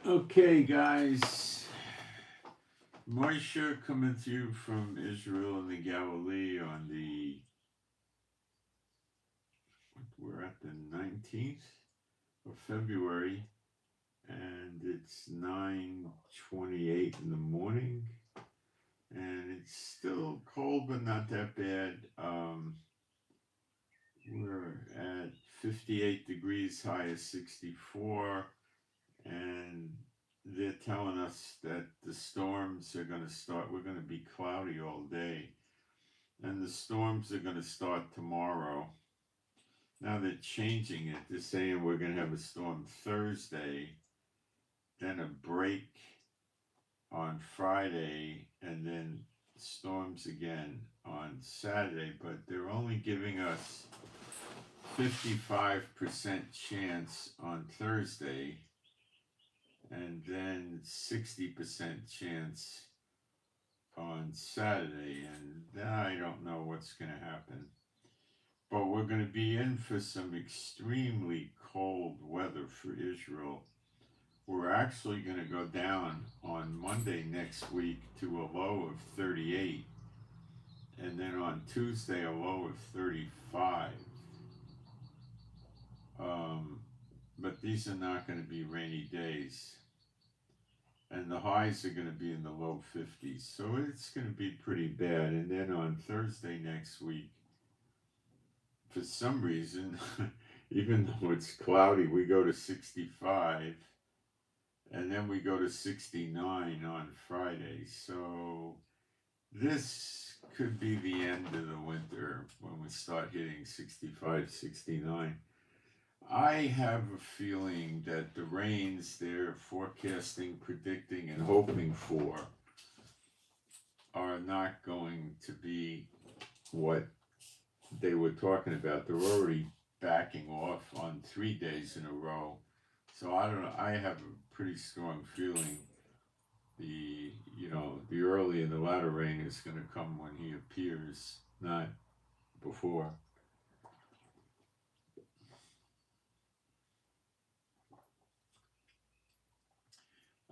Okay, guys. Moshe coming through from Israel and the Galilee on we're at the 19th of February, and it's 9:28 in the morning, and it's still cold, but not that bad. We're at 58 degrees, high is 64, and they're telling us that the storms are going to start. We're going to be cloudy all day, and the storms are going to start tomorrow. Now they're changing it. They're saying we're going to have a storm Thursday, then a break on Friday, and then storms again on Saturday. But they're only giving us 55% chance on Thursday, and then 60% chance on Saturday, and I don't know what's going to happen. But we're going to be in for some extremely cold weather for Israel. We're actually going to go down on Monday next week to a low of 38, and then on Tuesday a low of 35. But these are not going to be rainy days, and the highs are going to be in the low 50s, so it's going to be pretty bad. And then on Thursday next week, for some reason, even though it's cloudy, we go to 65, and then we go to 69 on Friday. So this could be the end of the winter when we start hitting 65, 69. I have a feeling that the rains they're forecasting, predicting, and hoping for are not going to be what they were talking about. They're already backing off on 3 days in a row. So I don't know. I have a pretty strong feeling the early and the latter rain is going to come when he appears, not before.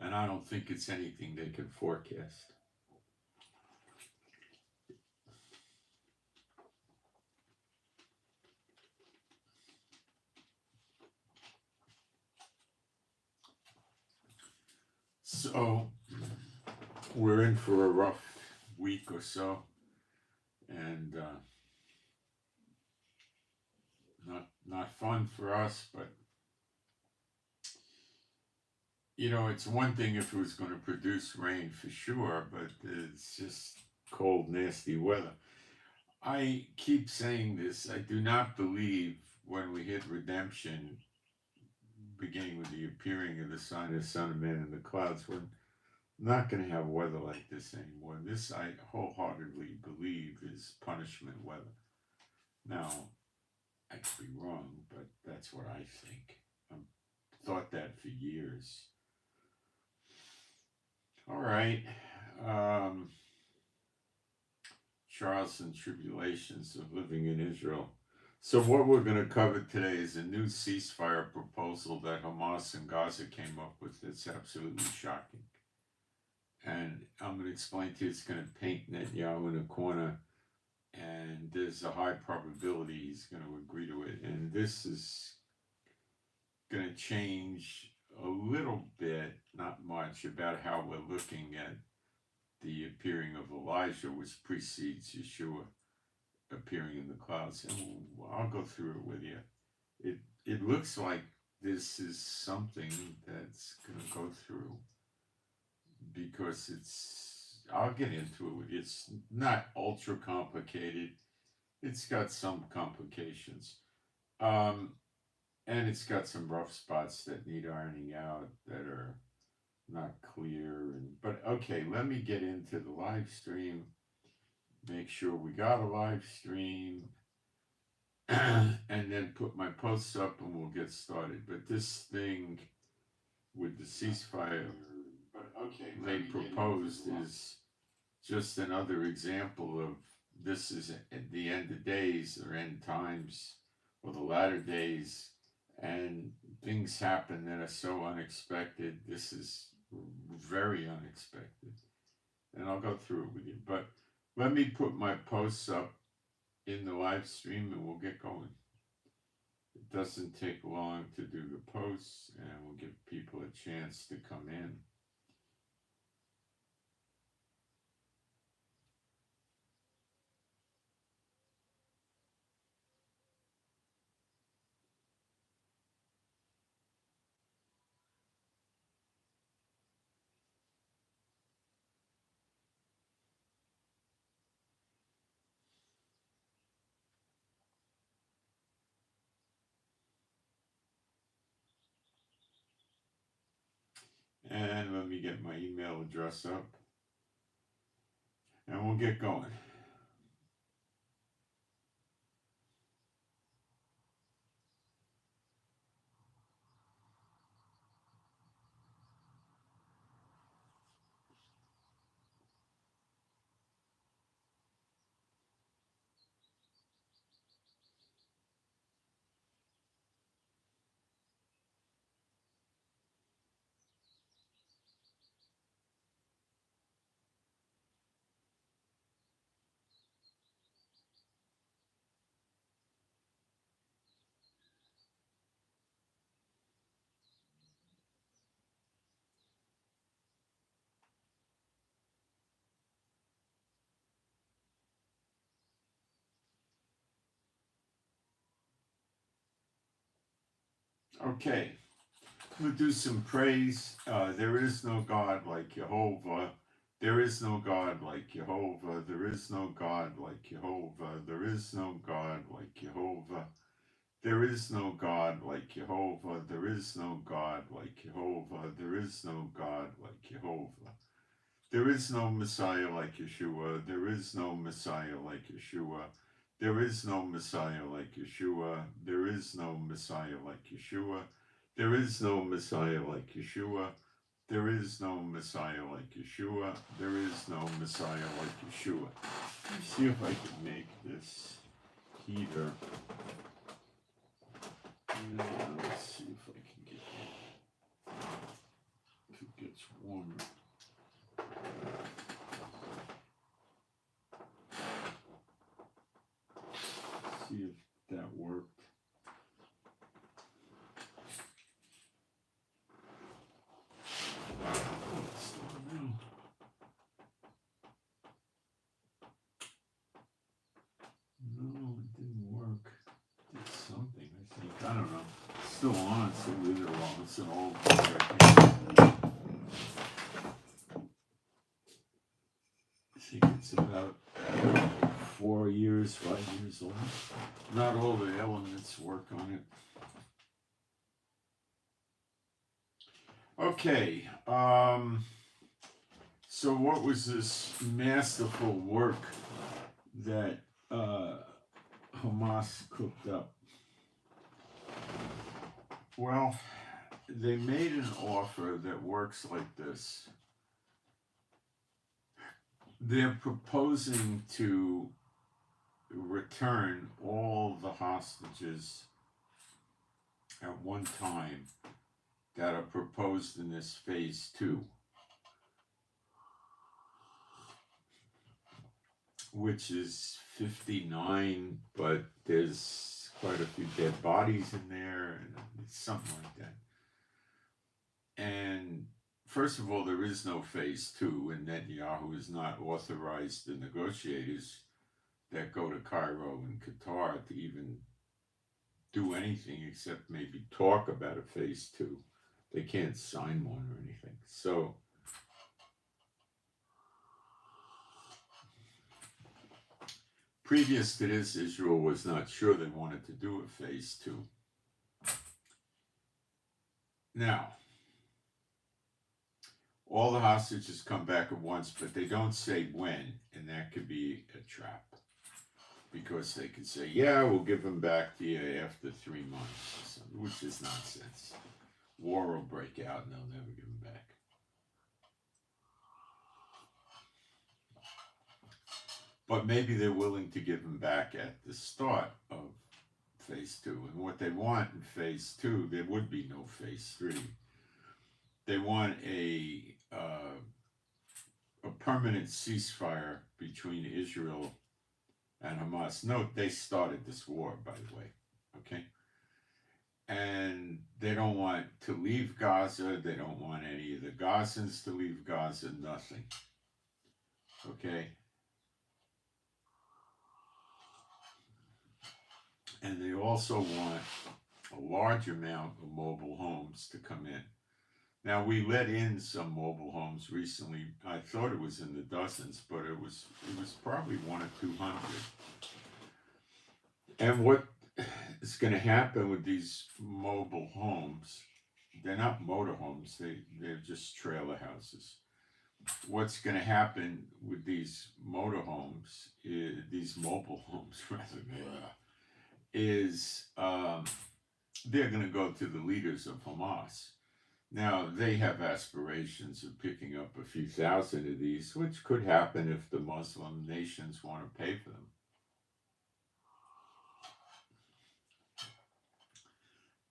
And I don't think it's anything they can forecast. So we're in for a rough week or so, and not fun for us. But it's one thing if it was going to produce rain for sure, but it's just cold, nasty weather. I keep saying this. I do not believe when we hit redemption, beginning with the appearing of the Son of Man in the clouds, we're not going to have weather like this anymore. This I wholeheartedly believe is punishment weather. Now, I could be wrong, but that's what I think. I've thought that for years. All right. Um, Trials and tribulations of living in Israel. So what we're going to cover today is a new ceasefire proposal that Hamas and Gaza came up with. It's absolutely shocking. And I'm going to explain to you, it's going to paint Netanyahu in a corner, and there's a high probability he's going to agree to it. And this is going to change a little bit, not much, about how we're looking at the appearing of Elijah, which precedes Yeshua appearing in the clouds. And I'll go through it with you. It looks like this is something that's going to go through because I'll get into it with you. It's not ultra complicated. It's got some complications. And it's got some rough spots that need ironing out that are not clear. But okay, let me get into the live stream. Make sure we got a live stream. And then put my posts up and we'll get started. But this thing with the ceasefire they proposed is just another example of this is at the end of days or end times or the latter days, and things happen that are so unexpected. This is very unexpected, and I'll go through it with you. But let me put my posts up in the live stream and we'll get going. It doesn't take long to do the posts, and we'll give people a chance to come in. And let me get my email address up, and we'll get going. Okay, we'll do some praise. There is no God like Jehovah. There is no God like Jehovah. There is no God like Jehovah. There is no God like Jehovah. There is no God like Jehovah. There is no God like Jehovah. There is no God like Jehovah. There is no Messiah like Yeshua. There is no Messiah like Yeshua. There is no Messiah like Yeshua. There is no Messiah like Yeshua. There is no Messiah like Yeshua. There is no Messiah like Yeshua. There is no Messiah like Yeshua. Let me see if I can make this heater. Let's see if I can get it. If it gets warmer. See if that worked. No, it didn't work. It did something, I think. I don't know. It's still on, so leave it alone. It's an old I think it's about 4 years, 5 years old. Not all the elements work on it. Okay, so what was this masterful work that Hamas cooked up? Well, they made an offer that works like this. They're proposing to return all the hostages at one time that are proposed in this phase 2, which is 59, but there's quite a few dead bodies in there, and it's something like that. And first of all, there is no phase 2, and Netanyahu is not authorized the negotiators that go to Cairo and Qatar to even do anything except maybe talk about a phase 2. They can't sign one or anything. So previous to this, Israel was not sure they wanted to do a phase 2. Now, all the hostages come back at once, but they don't say when, and that could be a trap. Because they could say, yeah, we'll give them back to you after 3 months, which is nonsense. War will break out and they'll never give them back. But maybe they're willing to give them back at the start of phase 2. And what they want in phase 2, there would be no phase 3. They want a permanent ceasefire between Israel and Hamas. Note, they started this war, by the way, okay? And they don't want to leave Gaza. They don't want any of the Gazans to leave Gaza, nothing, okay? And they also want a large amount of mobile homes to come in. Now, we let in some mobile homes recently. I thought it was in the dozens, but it was probably 100 or 200. And what is going to happen with these mobile homes, they're not motorhomes, they're just trailer houses. What's going to happen with these motorhomes, these mobile homes, rather, is they're going to go to the leaders of Hamas. Now, they have aspirations of picking up a few thousand of these, which could happen if the Muslim nations want to pay for them.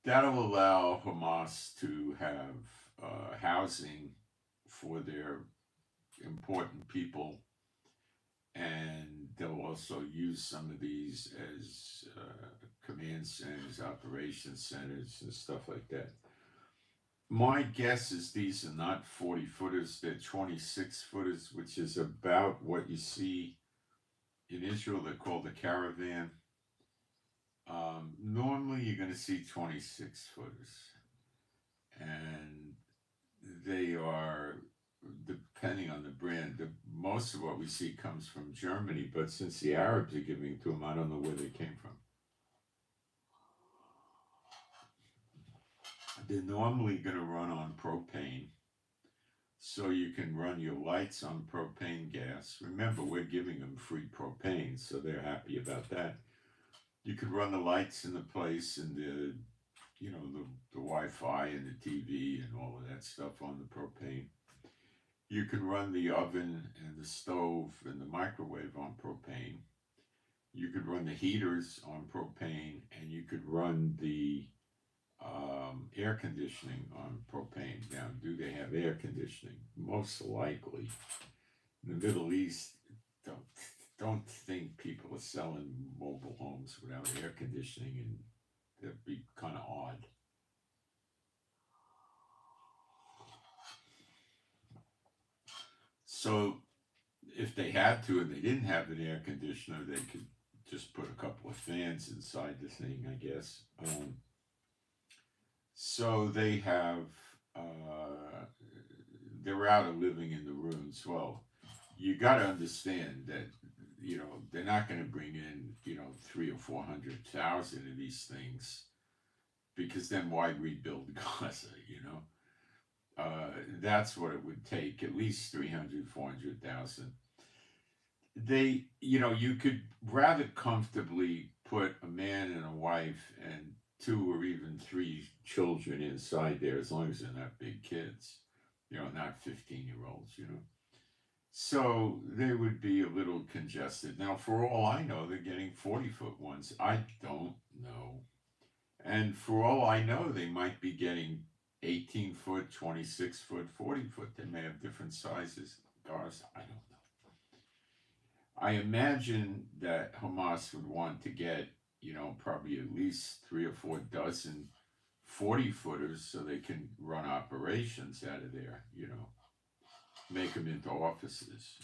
That'll allow Hamas to have housing for their important people, and they'll also use some of these as command centers, operation centers, and stuff like that. My guess is these are not 40-footers, they're 26-footers, which is about what you see in Israel. They're called the caravan. Normally you're going to see 26-footers, and they are, depending on the brand, most of what we see comes from Germany, but since the Arabs are giving it to them, I don't know where they came from. They're normally going to run on propane, so you can run your lights on propane gas. Remember, we're giving them free propane, so they're happy about that. You could run the lights in the place and the Wi-Fi and the TV and all of that stuff on the propane. You can run the oven and the stove and the microwave on propane. You could run the heaters on propane, and you could run the air conditioning on propane. Now, do they have air conditioning? Most likely. In the Middle East, don't think people are selling mobile homes without air conditioning, and that'd be kind of odd. So if they had to and they didn't have an air conditioner, they could just put a couple of fans inside the thing, I guess. So they have, they're out of living in the ruins. Well, you got to understand that, they're not going to bring in, 300,000 or 400,000 of these things, because then why rebuild Gaza, That's what it would take, at least 300,000, 400,000. They, you could rather comfortably put a man and a wife and 2 or even 3 children inside there, as long as they're not big kids, not 15-year-olds, So they would be a little congested. Now, for all I know, they're getting 40-foot ones. I don't know. And for all I know, they might be getting 18-foot, 26-foot, 40-foot. They may have different sizes. Cars, I don't know. I imagine that Hamas would want to get, probably at least 3 or 4 dozen 40-footers so they can run operations out of there, make them into offices,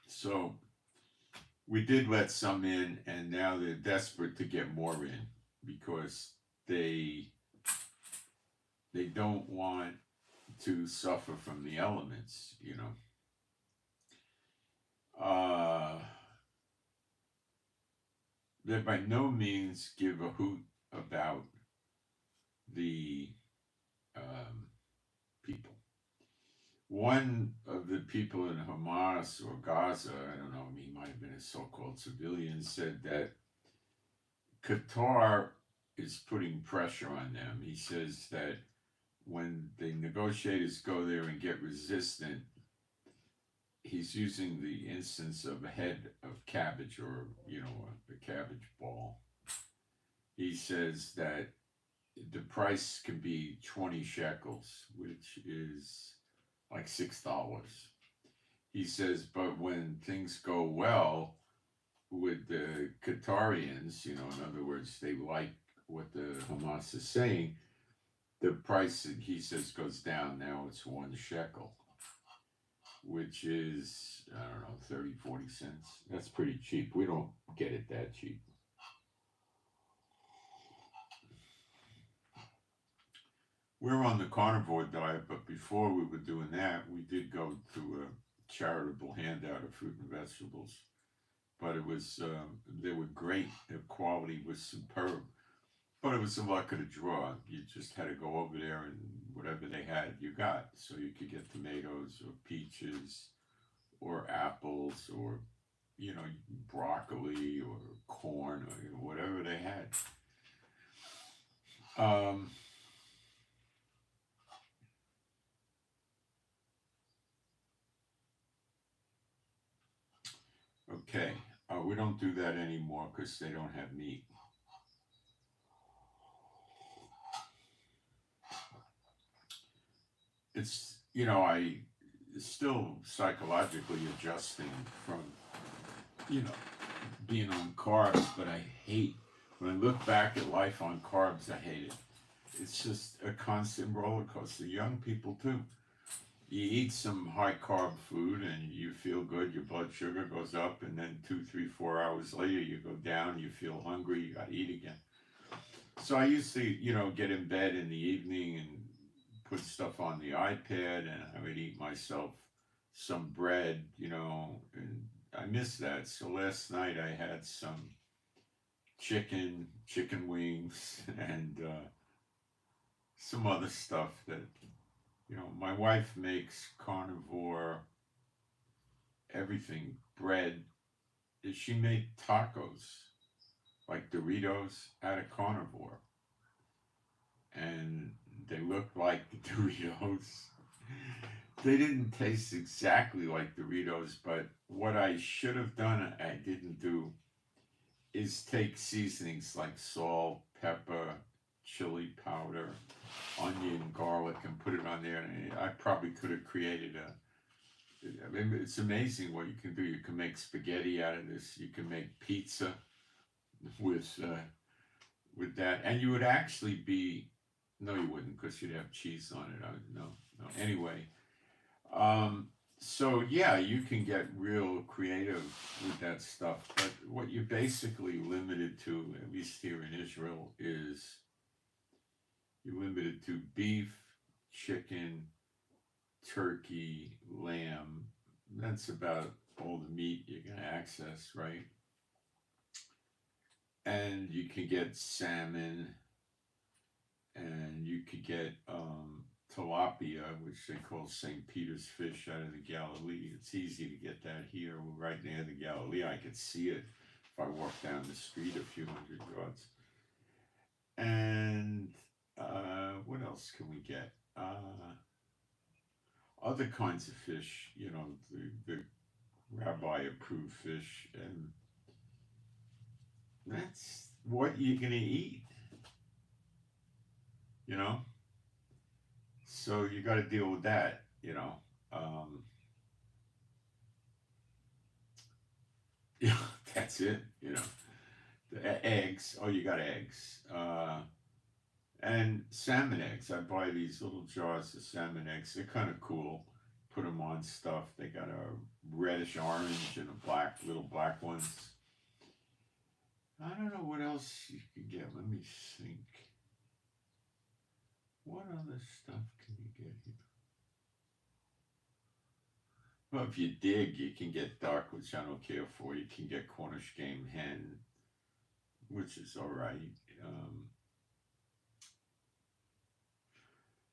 So we did let some in, and now they're desperate to get more in because they don't want to suffer from the elements, They by no means give a hoot about the people. One of the people in Hamas or Gaza, I don't know, he might have been a so-called civilian, said that Qatar is putting pressure on them. He says that when the negotiators go there and get resistant, he's using the instance of a head of cabbage, or a cabbage ball. He says that the price can be 20 shekels, which is like $6. He says, but when things go well with the Qatarians, in other words, they like what the Hamas is saying, the price, he says, goes down. Now it's 1 shekel, which is, I don't know, 30, 40 cents. That's pretty cheap. We don't get it that cheap. We're on the carnivore diet, but before we were doing that, we did go to a charitable handout of fruit and vegetables. But it was, they were great. The quality was superb. But it was the luck of the draw. You just had to go over there, and whatever they had, you got. So you could get tomatoes or peaches or apples or, broccoli or corn or whatever they had. Okay, we don't do that anymore because they don't have meat. It's, I still psychologically adjusting from, being on carbs, but I hate, when I look back at life on carbs, I hate it. It's just a constant roller coaster. Young people too. You eat some high carb food and you feel good, your blood sugar goes up, and then 2, 3, 4 hours later you go down, you feel hungry, you gotta eat again. So I used to, get in bed in the evening and put stuff on the iPad, and I would eat myself some bread, and I miss that. So last night I had some chicken wings, and some other stuff that, my wife makes carnivore everything, bread. She made tacos, like Doritos, out of carnivore. And they looked like Doritos. They didn't taste exactly like Doritos, but what I should have done, I didn't do, is take seasonings like salt, pepper, chili powder, onion, garlic, and put it on there. And I probably could have created it's amazing what you can do. You can make spaghetti out of this. You can make pizza with that. And you would actually be, no, you wouldn't, because you'd have cheese on it. No. Anyway, so yeah, you can get real creative with that stuff. But what you're basically limited to, at least here in Israel, is you're limited to beef, chicken, turkey, lamb. That's about all the meat you're going to access, right? And you can get salmon, and you could get tilapia, which they call St. Peter's fish, out of the Galilee. It's easy to get that here. We're right near the Galilee. I could see it if I walk down the street a few hundred yards. And what else can we get? Other kinds of fish, the rabbi-approved fish, and that's what you're going to eat, So you got to deal with that, That's it, The eggs, you got eggs. And salmon eggs. I buy these little jars of salmon eggs. They're kind of cool. Put them on stuff. They got a reddish orange and a little black ones. I don't know what else you could get. Let me think. What other stuff can you get here? Well, if you dig, you can get duck, which I don't care for. You can get Cornish game hen, which is all right.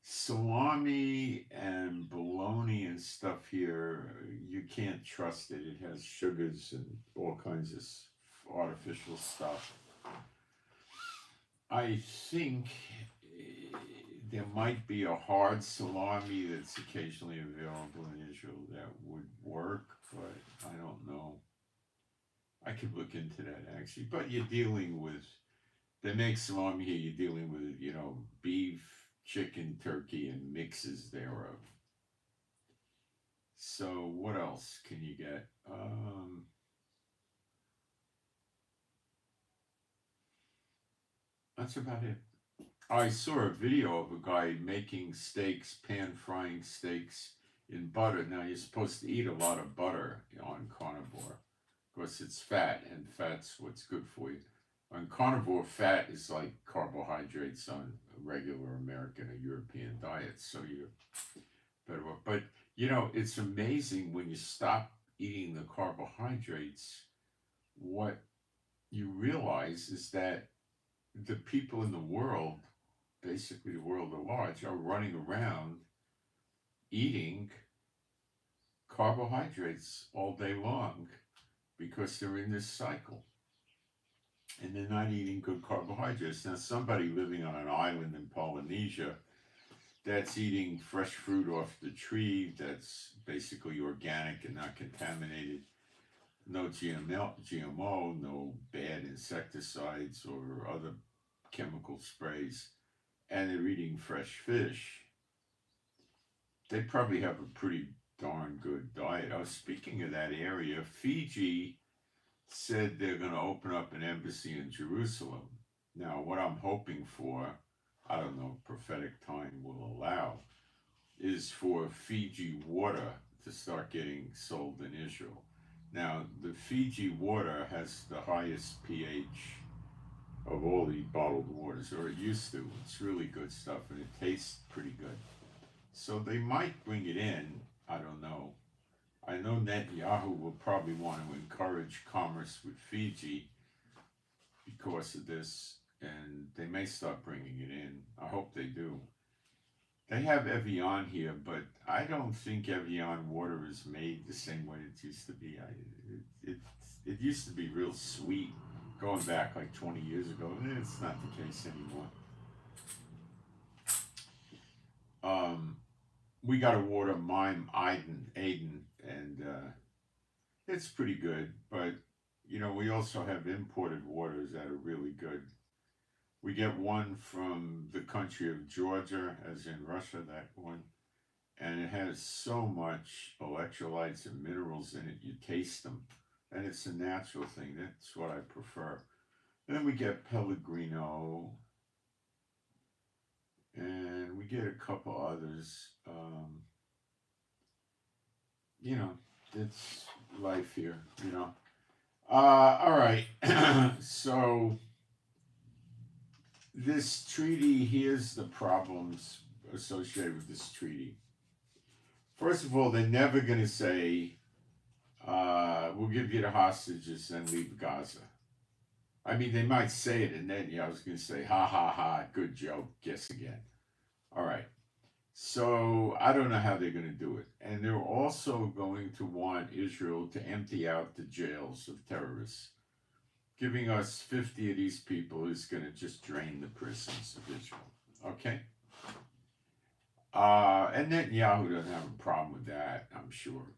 Salami and bologna and stuff here, you can't trust it. It has sugars and all kinds of artificial stuff. I think there might be a hard salami that's occasionally available in Israel that would work, but I don't know. I could look into that actually. But you're dealing with, they make salami here, you're dealing with, beef, chicken, turkey, and mixes thereof. So what else can you get? That's about it. I saw a video of a guy making steaks, pan frying steaks in butter. Now you're supposed to eat a lot of butter on carnivore. Of course, it's fat, and fat's what's good for you. On carnivore, fat is like carbohydrates on a regular American or European diet, so you're better off. But it's amazing when you stop eating the carbohydrates, what you realize is that the people in the world, basically the world at large, are running around eating carbohydrates all day long because they're in this cycle. And they're not eating good carbohydrates. Now, somebody living on an island in Polynesia that's eating fresh fruit off the tree, that's basically organic and not contaminated, no GMO, no bad insecticides or other chemical sprays, and they're eating fresh fish, they probably have a pretty darn good diet. I was speaking of that area. Fiji said they're going to open up an embassy in Jerusalem. Now, what I'm hoping for, I don't know, prophetic time will allow, is for Fiji water to start getting sold in Israel. Now, the Fiji water has the highest pH of all the bottled waters, or it used to. It's really good stuff, and it tastes pretty good. So they might bring it in. I don't know. I know Netanyahu will probably want to encourage commerce with Fiji because of this, and they may start bringing it in. I hope they do. They have Evian here, but I don't think Evian water is made the same way it used to be. It used to be real sweet, going back like 20 years ago. It's not the case anymore. We got a water mime, Aiden, and it's pretty good. But we also have imported waters that are really good. We get one from the country of Georgia, as in Russia, that one. And it has so much electrolytes and minerals in it, you taste them. And it's a natural thing. That's what I prefer. Then we get Pellegrino. And we get a couple others. It's life here, all right. So this treaty, here's the problems associated with this treaty. First of all, they're never going to say, we'll give you the hostages and leave Gaza. I mean, they might say it, and then I was going to say, ha, ha, ha, good joke, guess again. All right. So I don't know how they're going to do it. And they're also going to want Israel to empty out the jails of terrorists. Giving us 50 of these people is going to just drain the prisons of Israel. Okay? And Netanyahu doesn't have a problem with that, I'm sure.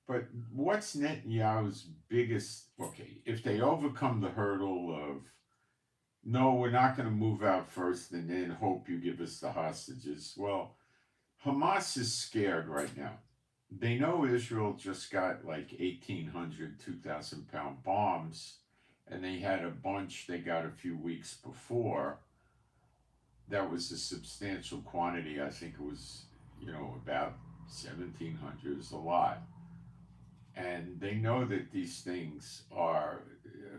But what's Netanyahu's biggest... Okay, if they overcome the hurdle of, no, we're not going to move out first and then hope you give us the hostages. Well, Hamas is scared right now. They know Israel just got like 1,800, 2,000-pound bombs, and they had a bunch they got a few weeks before. That was a substantial quantity. I think it was, about 1,700. It was a lot. And they know that these things are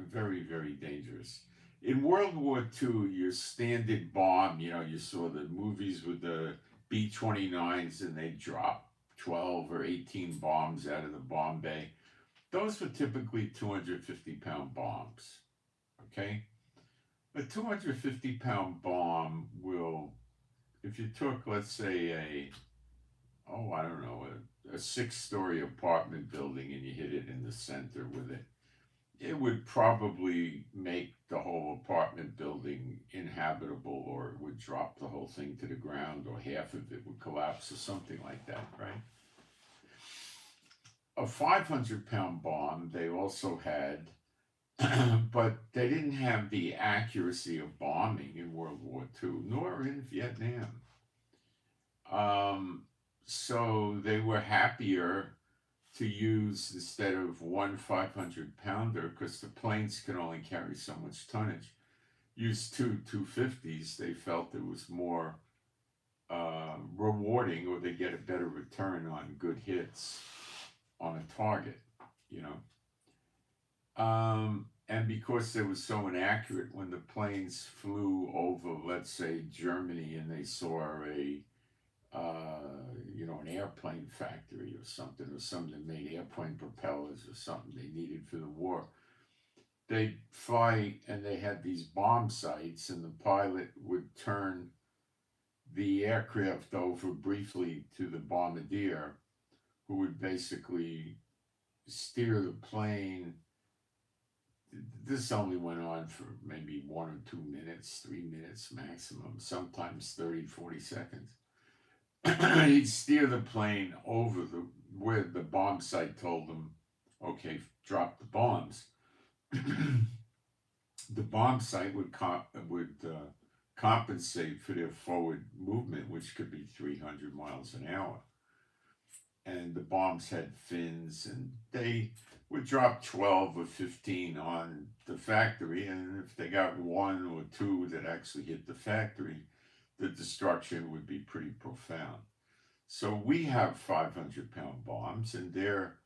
very, very dangerous. In World War II, your standard bomb, you saw the movies with the B-29s and they drop 12 or 18 bombs out of the bomb bay. Those were typically 250-pound bombs, okay? A 250-pound bomb will, if you took, let's say, a 6-story apartment building and you hit it in the center with it, it would probably make the whole apartment building inhabitable, or it would drop the whole thing to the ground, or half of it would collapse, or something like that, right? A 500-pound bomb they also had, but they didn't have the accuracy of bombing in World War II, nor in Vietnam. So they were happier to use, instead of one 500-pounder, because the planes can only carry so much tonnage, use two 250s. They felt it was more rewarding, or they get a better return on good hits on a target, you know. And because they were so inaccurate, when the planes flew over, let's say, Germany, and they saw an airplane factory or something that made airplane propellers or something they needed for the war, they'd fly, and they had these bomb sites, and the pilot would turn the aircraft over briefly to the bombardier, who would basically steer the plane. This only went on for maybe 1 or 2 minutes, 3 minutes maximum, sometimes 30, 40 seconds. He'd steer the plane over where the bomb site told them, okay, drop the bombs. The bomb site would compensate for their forward movement, which could be 300 miles an hour. And the bombs had fins, and they would drop 12 or 15 on the factory, and if they got 1 or 2 that actually hit the factory, the destruction would be pretty profound. So we have 500-pound bombs, and they're,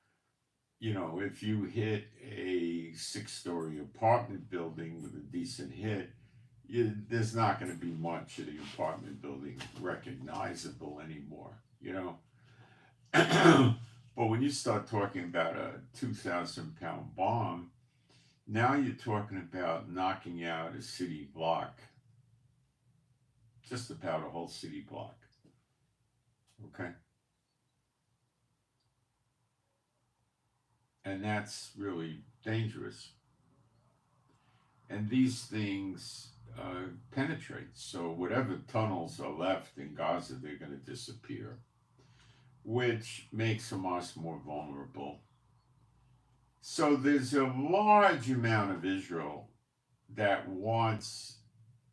if you hit a 6-story apartment building with a decent hit, there's not going to be much of the apartment building recognizable anymore, But when you start talking about a 2,000-pound bomb, now you're talking about knocking out a city block, just about a whole city block. Okay? And that's really dangerous. And these things penetrate. So whatever tunnels are left in Gaza, they're going to disappear, which makes Hamas more vulnerable. So there's a large amount of Israel that wants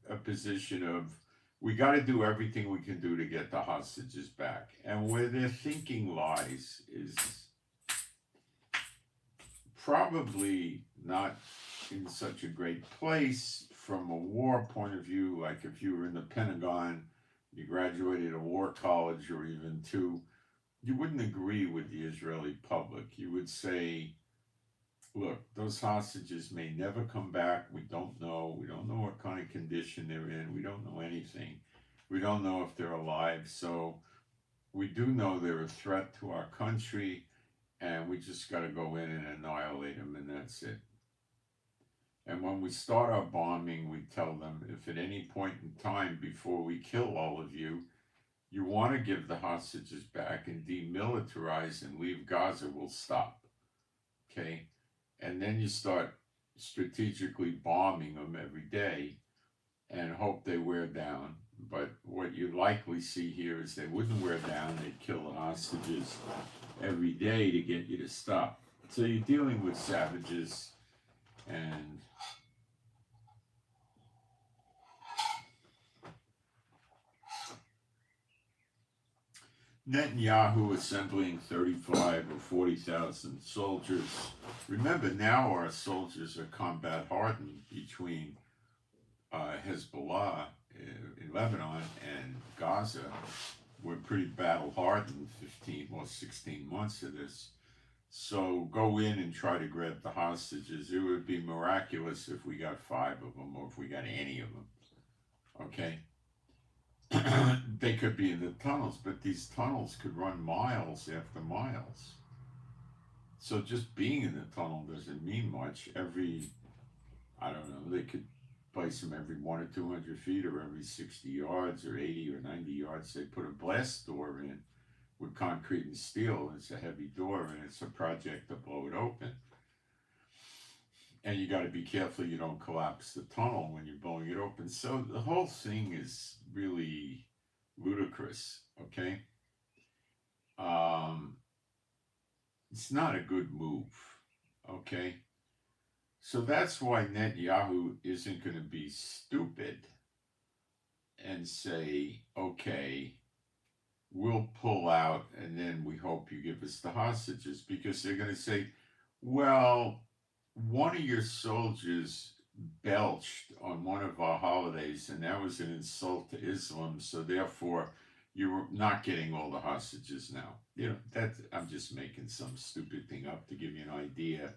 a position of, we got to do everything we can do to get the hostages back. And where their thinking lies is probably not in such a great place from a war point of view. Like if you were in the Pentagon, you graduated a war college or even 2, you wouldn't agree with the Israeli public. You would say, look, those hostages may never come back. We don't know. We don't know what kind of condition they're in. We don't know anything. We don't know if they're alive. So we do know they're a threat to our country, and we just got to go in and annihilate them, and that's it. And when we start our bombing, we tell them, if at any point in time before we kill all of you, you want to give the hostages back and demilitarize and leave Gaza, we'll stop. Okay? And then you start strategically bombing them every day and hope they wear down. But what you likely see here is they wouldn't wear down. They'd kill the hostages every day to get you to stop. So you're dealing with savages, and Netanyahu assembling 35 or 40,000 soldiers. Remember, now our soldiers are combat hardened between Hezbollah in Lebanon and Gaza. We're pretty battle hardened 15 or 16 months of this. So go in and try to grab the hostages. It would be miraculous if we got 5 of them, or if we got any of them. Okay? They could be in the tunnels, but these tunnels could run miles after miles. So just being in the tunnel doesn't mean much. They could place them every 100 or 200 feet, or every 60 yards, or 80 or 90 yards. They put a blast door in with concrete and steel. It's a heavy door, and it's a project to blow it open. and you got to be careful you don't collapse the tunnel when you're blowing it open. So the whole thing is really ludicrous, okay? Um, it's not a good move, okay? So that's why Netanyahu isn't going to be stupid and say, okay, we'll pull out and then we hope you give us the hostages, because they're going to say, well, one of your soldiers belched on one of our holidays and that was an insult to Islam, so therefore you're not getting all the hostages now. That I'm just making some stupid thing up to give you an idea.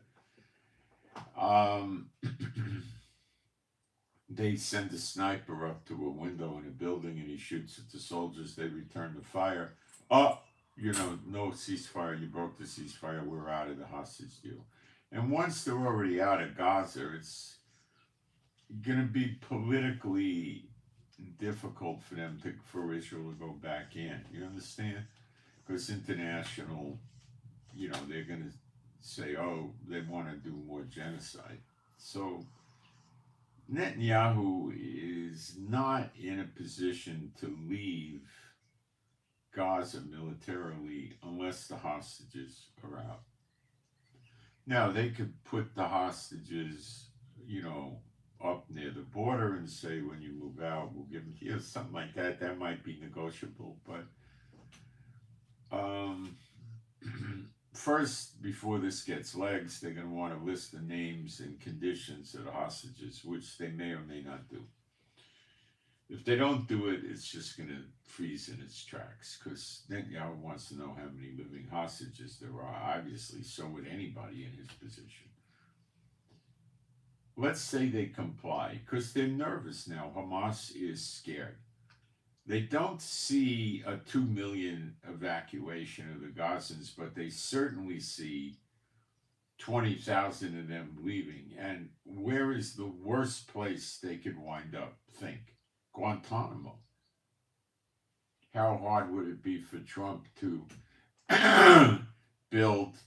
They send a sniper up to a window in a building and he shoots at the soldiers. They return the fire. Oh, no ceasefire. You broke the ceasefire. We're out of the hostage deal. And once they're already out of Gaza, it's going to be politically difficult for Israel to go back in. You understand? Because international, they're going to say, oh, they want to do more genocide. So Netanyahu is not in a position to leave Gaza militarily unless the hostages are out. Now, they could put the hostages, up near the border and say, when you move out, we'll give them here, something like that. That might be negotiable. But first, before this gets legs, they're going to want to list the names and conditions of the hostages, which they may or may not do. If they don't do it, it's just going to freeze in its tracks, because Netanyahu wants to know how many living hostages there are. Obviously, so would anybody in his position. Let's say they comply, because they're nervous now. Hamas is scared. They don't see a 2 million evacuation of the Gazans, but they certainly see 20,000 of them leaving. And where is the worst place they could wind up? Think. Guantanamo. How hard would it be for Trump to build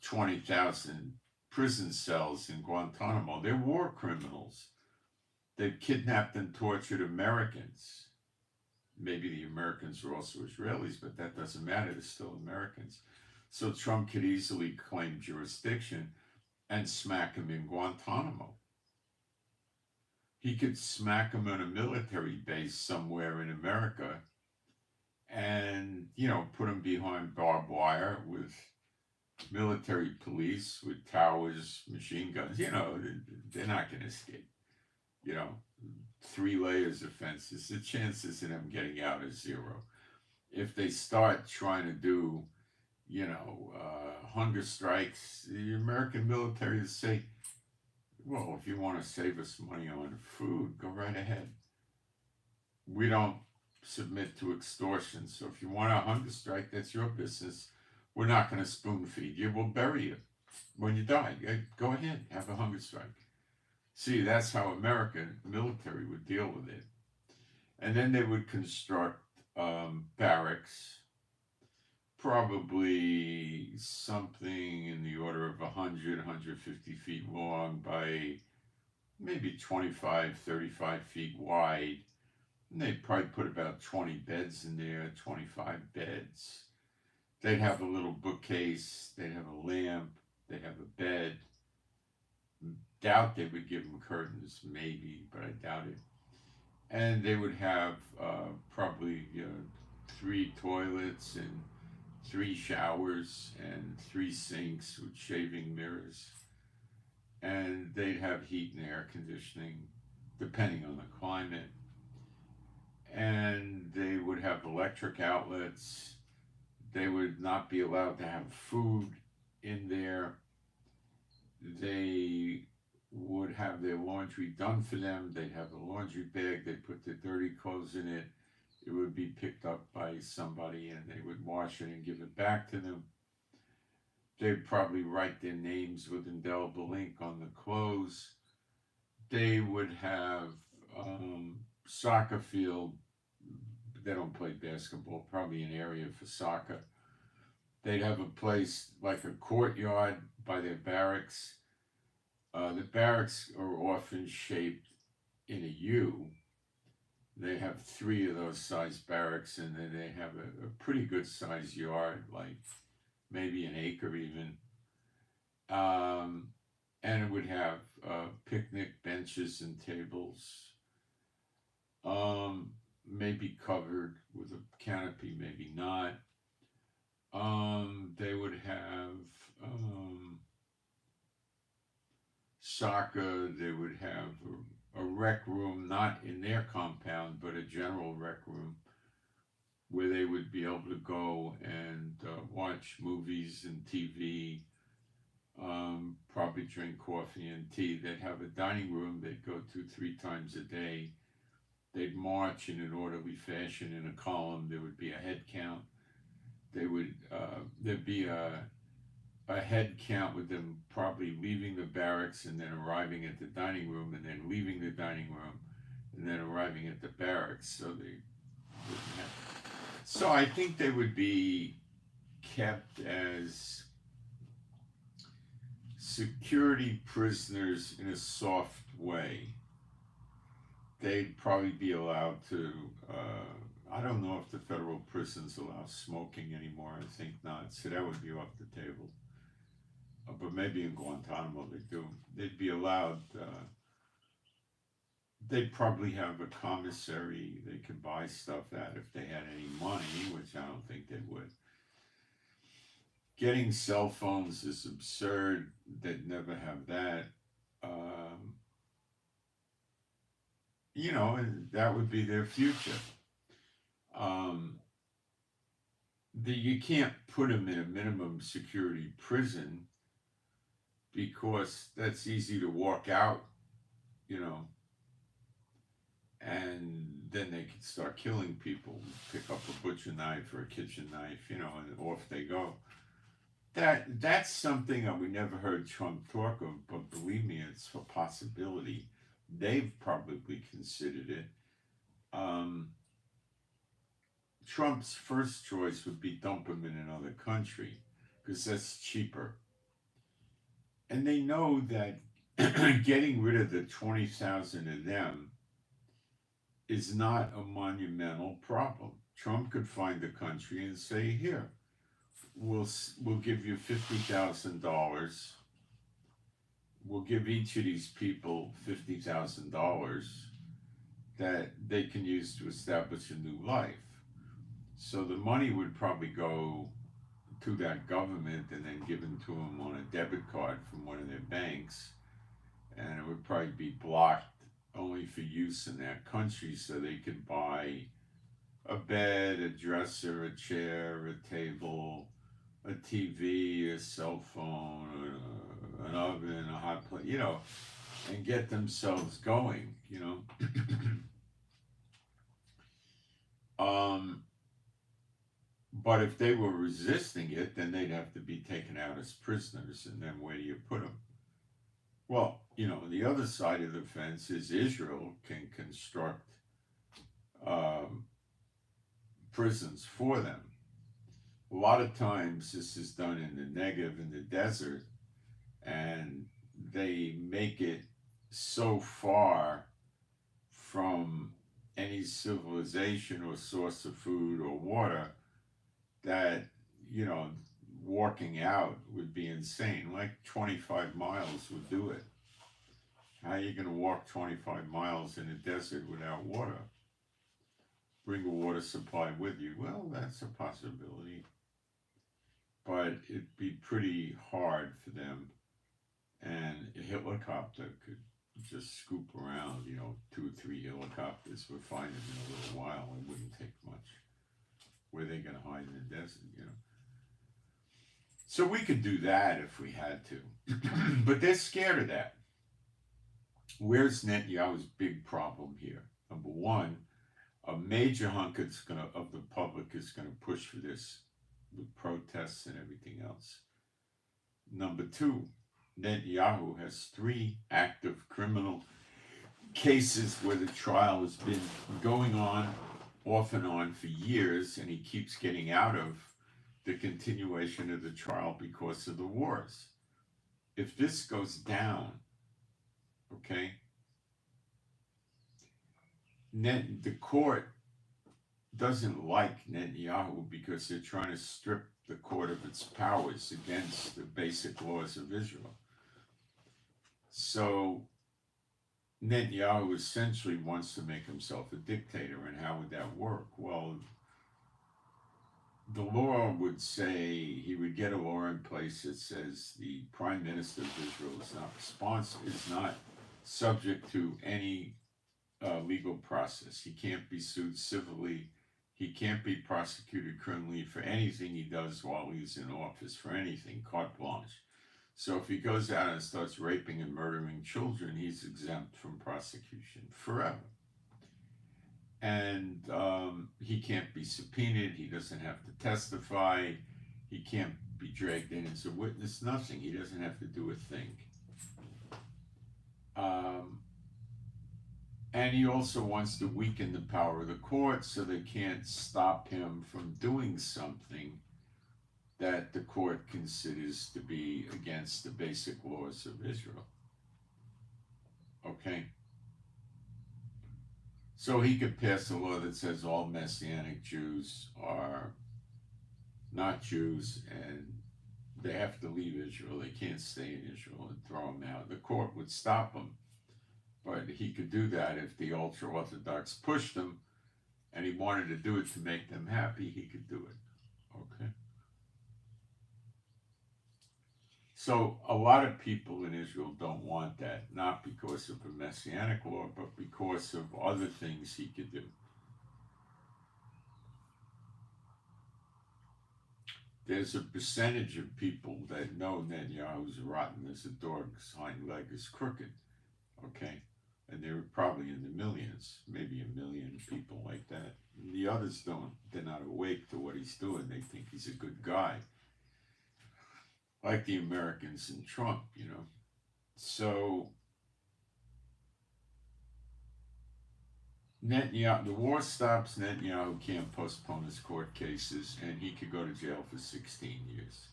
20,000 prison cells in Guantanamo? They're war criminals. They've kidnapped and tortured Americans. Maybe the Americans are also Israelis, but that doesn't matter. They're still Americans. So Trump could easily claim jurisdiction and smack them in Guantanamo. He could smack them on a military base somewhere in America and, put them behind barbed wire with military police, with towers, machine guns. They're not going to escape. 3 layers of fences. The chances of them getting out is 0. If they start trying to do, hunger strikes, the American military is say, well, if you want to save us money on food, go right ahead. We don't submit to extortion. So if you want a hunger strike, that's your business. We're not going to spoon feed you. We'll bury you when you die. Go ahead, have a hunger strike. See, that's how American military would deal with it. And then they would construct barracks, probably something in the order of 100, 150 feet long by maybe 25, 35 feet wide. And they'd probably put about 20 beds in there, 25 beds. They'd have a little bookcase, they'd have a lamp, they'd have a bed. Doubt they would give them curtains, maybe, but I doubt it. And they would have probably 3 toilets and 3 showers and 3 sinks with shaving mirrors. And they'd have heat and air conditioning, depending on the climate. And they would have electric outlets. They would not be allowed to have food in there. They would have their laundry done for them. They'd have a laundry bag. They'd put their dirty clothes in it. It would be picked up by somebody and they would wash it and give it back to them. They'd probably write their names with indelible ink on the clothes. They would have soccer field. They don't play basketball, probably an area for soccer. They'd have a place like a courtyard by their barracks. The barracks are often shaped in a U. They have three of those size barracks, and then they have a pretty good size yard, like maybe an acre even. Um, and it would have picnic benches and tables, maybe covered with a canopy, maybe not. They would have soccer. They would have a rec room, not in their compound, but a general rec room where they would be able to go and watch movies and TV, probably drink coffee and tea. They'd have a dining room they'd go to 3 times a day. They'd march in an orderly fashion in a column. There would be a head count. There'd be a head count with them probably leaving the barracks and then arriving at the dining room and then leaving the dining room and then arriving at the barracks. So I think they would be kept as security prisoners in a soft way. They'd probably be allowed to. I don't know if the federal prisons allow smoking anymore. I think not. So that would be off the table. But maybe in Guantanamo they do. They'd be allowed. They'd probably have a commissary they could buy stuff at if they had any money, which I don't think they would. Getting cell phones is absurd. They'd never have that. And that would be their future. You can't put them in a minimum security prison because that's easy to walk out, you know, and then they can start killing people, pick up a butcher knife or a kitchen knife, and off they go. That's something that we never heard Trump talk of, but believe me, it's a possibility. They've probably considered it. Trump's first choice would be dump them in another country because that's cheaper. And they know that getting rid of the 20,000 of them is not a monumental problem. Trump could find a country and say, here, we'll give you $50,000. We'll give each of these people $50,000 that they can use to establish a new life. So the money would probably go to that government and then given to them on a debit card from one of their banks, and it would probably be blocked only for use in that country so they could buy a bed, a dresser, a chair, a table, a TV, a cell phone, an oven, a hot plate, and get themselves going, But if they were resisting it, then they'd have to be taken out as prisoners, and then where do you put them? Well, the other side of the fence is Israel can construct prisons for them. A lot of times this is done in the Negev, in the desert, and they make it so far from any civilization or source of food or water that, walking out would be insane. Like 25 miles would do it. How are you going to walk 25 miles in a desert without water? Bring a water supply with you. Well, that's a possibility. But it'd be pretty hard for them. And a helicopter could just scoop around, 2 or 3 helicopters would find them in a little while. It wouldn't take much. Where are they going to hide in the desert, So we could do that if we had to. But they're scared of that. Where's Netanyahu's big problem here? Number one, a major hunk of the public is going to push for this with protests and everything else. Number two, Netanyahu has 3 active criminal cases where the trial has been going on off and on for years, and he keeps getting out of the continuation of the trial because of the wars. If this goes down, Okay? The court doesn't like Netanyahu because they're trying to strip the court of its powers against the basic laws of Israel. So Netanyahu essentially wants to make himself a dictator, and how would that work? Well, the law would say he would get a law in place that says the Prime Minister of Israel is not subject to any legal process. He can't be sued civilly. He can't be prosecuted criminally for anything he does while he's in office, for anything, carte blanche. So if he goes out and starts raping and murdering children, he's exempt from prosecution forever. And he can't be subpoenaed. He doesn't have to testify. He can't be dragged in as a witness. Nothing. He doesn't have to do a thing. And he also wants to weaken the power of the court so they can't stop him from doing something that the court considers to be against the basic laws of Israel. Okay? So he could pass a law that says all Messianic Jews are not Jews and they have to leave Israel. They can't stay in Israel, and throw them out. The court would stop him. But he could do that if the ultra-Orthodox pushed him and he wanted to do it to make them happy, he could do it. Okay? So a lot of people in Israel don't want that, not because of the Messianic law, but because of other things he could do. There's a percentage of people that know Netanyahu's rotten as a dog's hind leg is crooked. Okay? And they're probably in the millions, maybe 1 million people like that. And the others don't. They're not awake to what he's doing. They think he's a good guy. Like the Americans and Trump, you know. So, Netanyahu, the war stops, Netanyahu can't postpone his court cases, and he could go to jail for 16 years.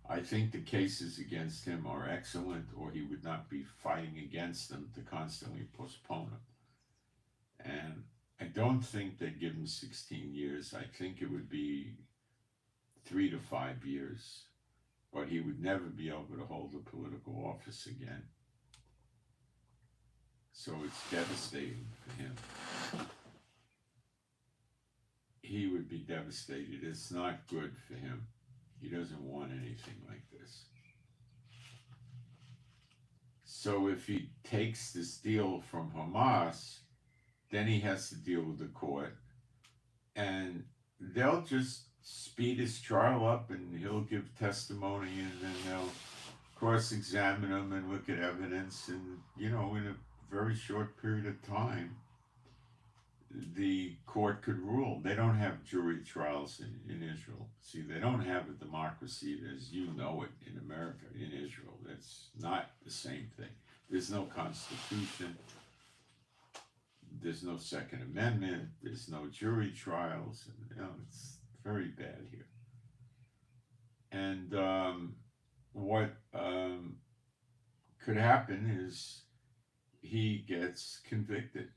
I think the cases against him are excellent, or he would not be fighting against them to constantly postpone them. And I don't think they'd give him 16 years. I think it would be 3 to 5 years. But he would never be able to hold a political office again. So it's devastating for him. He would be devastated. It's not good for him. He doesn't want anything like this. So if he takes this deal from Hamas, then he has to deal with the court. And they'll just speed his trial up and he'll give testimony and then they'll cross-examine him and look at evidence. And, you know, in a very short period of time, the court could rule. They don't have jury trials in Israel. See, they don't have a democracy as you know it in America, in Israel. That's not the same thing. There's no constitution. There's no Second Amendment. There's no jury trials. And, you know, it's very bad here. And what could happen is he gets convicted.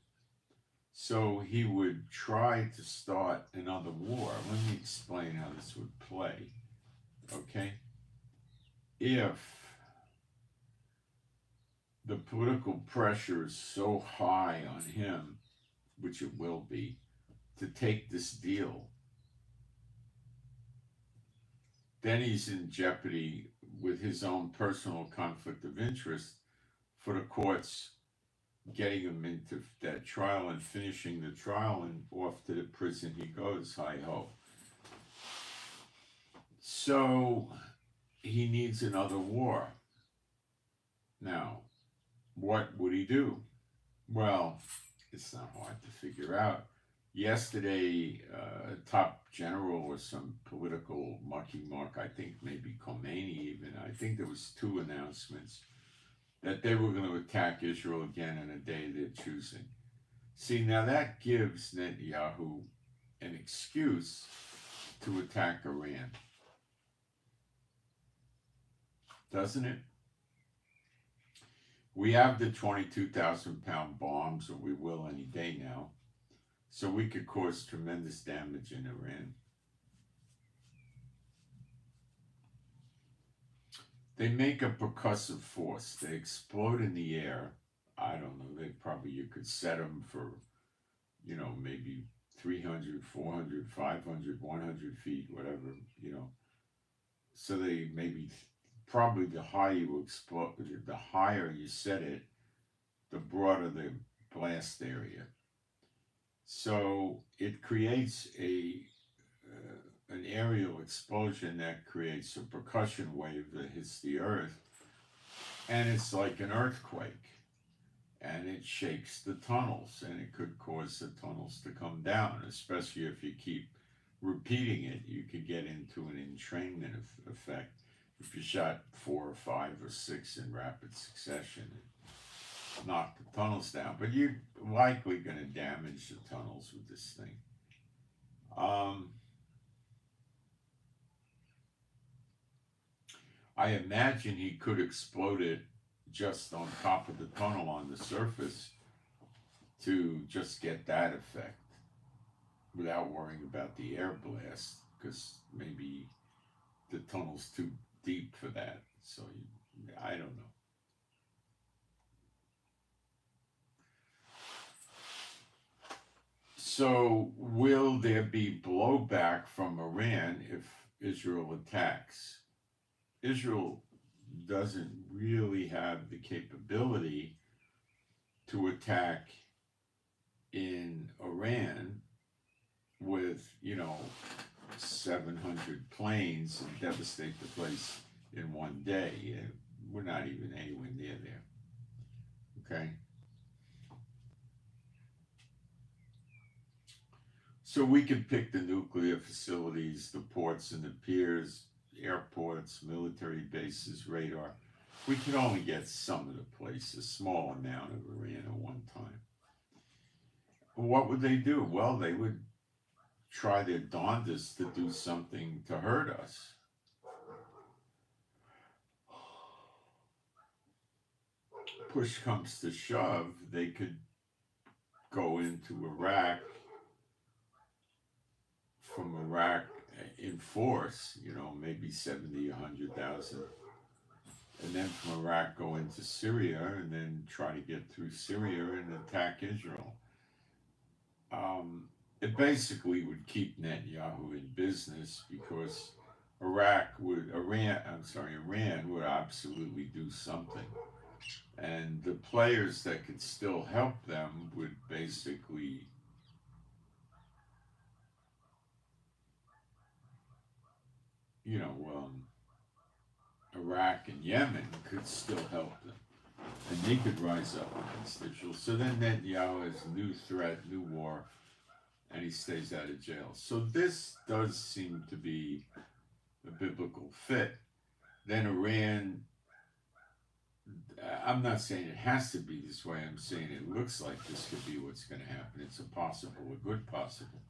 So he would try to start another war. Let me explain how this would play, okay? If the political pressure is so high on him, which it will be, to take this deal, then he's in jeopardy with his own personal conflict of interest for the courts getting him into that trial and finishing the trial, and off to the prison he goes, hi ho. So he needs another war. Now, what would he do? Well, it's not hard to figure out. Yesterday, a top general or some political mucky muck, I think maybe Khomeini even, I think there was 2 announcements that they were going to attack Israel again on a day they're choosing. See, now that gives Netanyahu an excuse to attack Iran. Doesn't it? We have the 22,000-pound bombs, or we will any day now, so we could cause tremendous damage in Iran. They make a percussive force. They explode in the air. I don't know. You could set them for, maybe 300, 400, 500, 100 feet, whatever, So they probably the higher you explode, the higher you set it, the broader the blast area. So it creates an aerial explosion that creates a percussion wave that hits the earth, and it's like an earthquake, and it shakes the tunnels, and it could cause the tunnels to come down, especially if you keep repeating it. You could get into an entrainment effect if you shot 4 or 5 or 6 in rapid succession and knock the tunnels down. But you're likely going to damage the tunnels with this thing. I imagine he could explode it just on top of the tunnel on the surface to just get that effect without worrying about the air blast, because maybe the tunnel's too deep for that. So I don't know. So will there be blowback from Iran if Israel attacks? Israel doesn't really have the capability to attack in Iran with, 700 planes and devastate the place in one day. We're not even anywhere near there. Okay? So we could pick the nuclear facilities, the ports and the piers, airports, military bases, radar. We could only get some of the place, a small amount of Iran at one time. What would they do? Well, they would try their darndest to do something to hurt us. Push comes to shove, they could go into Iraq, from Iraq in force, maybe 70, 100,000. And then from Iraq go into Syria and then try to get through Syria and attack Israel. It basically would keep Netanyahu in business, because Iran would absolutely do something. And the players that could still help them would basically Iraq and Yemen could still help them, and they could rise up against Israel. So then Netanyahu has a new threat, new war, and he stays out of jail. So this does seem to be a biblical fit. Then Iran, I'm not saying it has to be this way, I'm saying it looks like this could be what's going to happen. It's a good possible.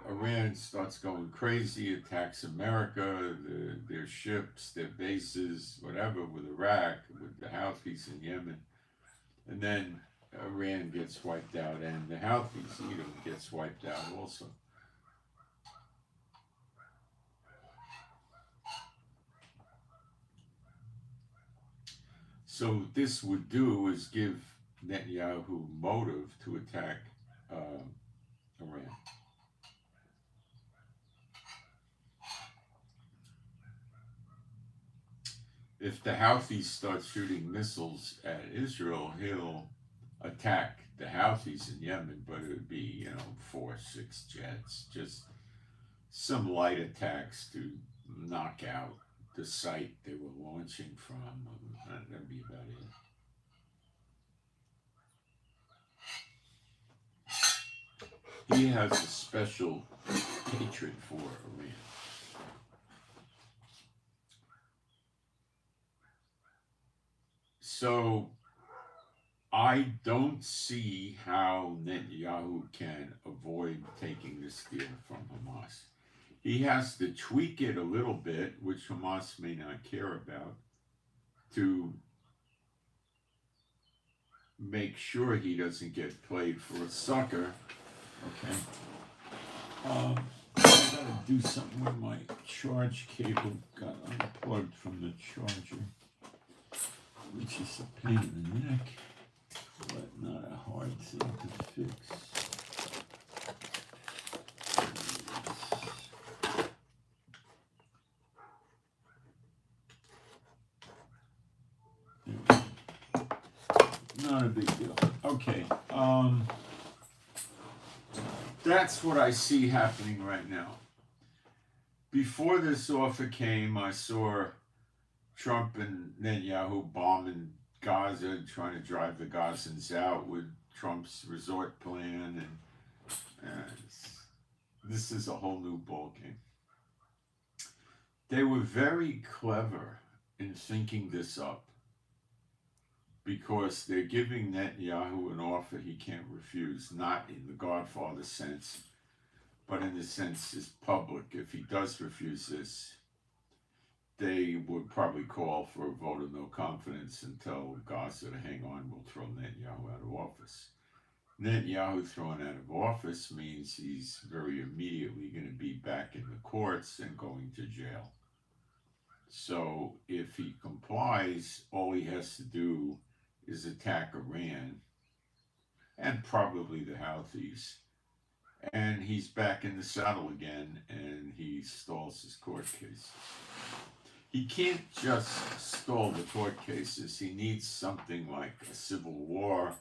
Iran starts going crazy, attacks America, their ships, their bases, whatever, with Iraq, with the Houthis in Yemen. And then Iran gets wiped out, and the Houthis, gets wiped out also. So this would do is give Netanyahu motive to attack Iran. If the Houthis start shooting missiles at Israel, he'll attack the Houthis in Yemen, but it would be, 4, 6 jets, just some light attacks to knock out the site they were launching from. That'd be about it. He has a special hatred for Iran. So I don't see how Netanyahu can avoid taking this deal from Hamas. He has to tweak it a little bit, which Hamas may not care about, to make sure he doesn't get played for a sucker. Okay. I gotta do something with my charge cable. Got unplugged from the charger, which is a pain in the neck, but not a hard thing to fix. Not a big deal. Okay. That's what I see happening right now. Before this offer came, I saw Trump and Netanyahu bombing Gaza, trying to drive the Gazans out with Trump's resort plan, and this is a whole new ballgame. They were very clever in thinking this up, because they're giving Netanyahu an offer he can't refuse, not in the Godfather sense, but in the sense it's public. If he does refuse this, they would probably call for a vote of no confidence and tell Gaza to hang on, we'll throw Netanyahu out of office. Netanyahu thrown out of office means he's very immediately going to be back in the courts and going to jail. So if he complies, all he has to do is attack Iran and probably the Houthis, and he's back in the saddle again, and he stalls his court cases. He can't just stall the court cases. He needs something like a civil war,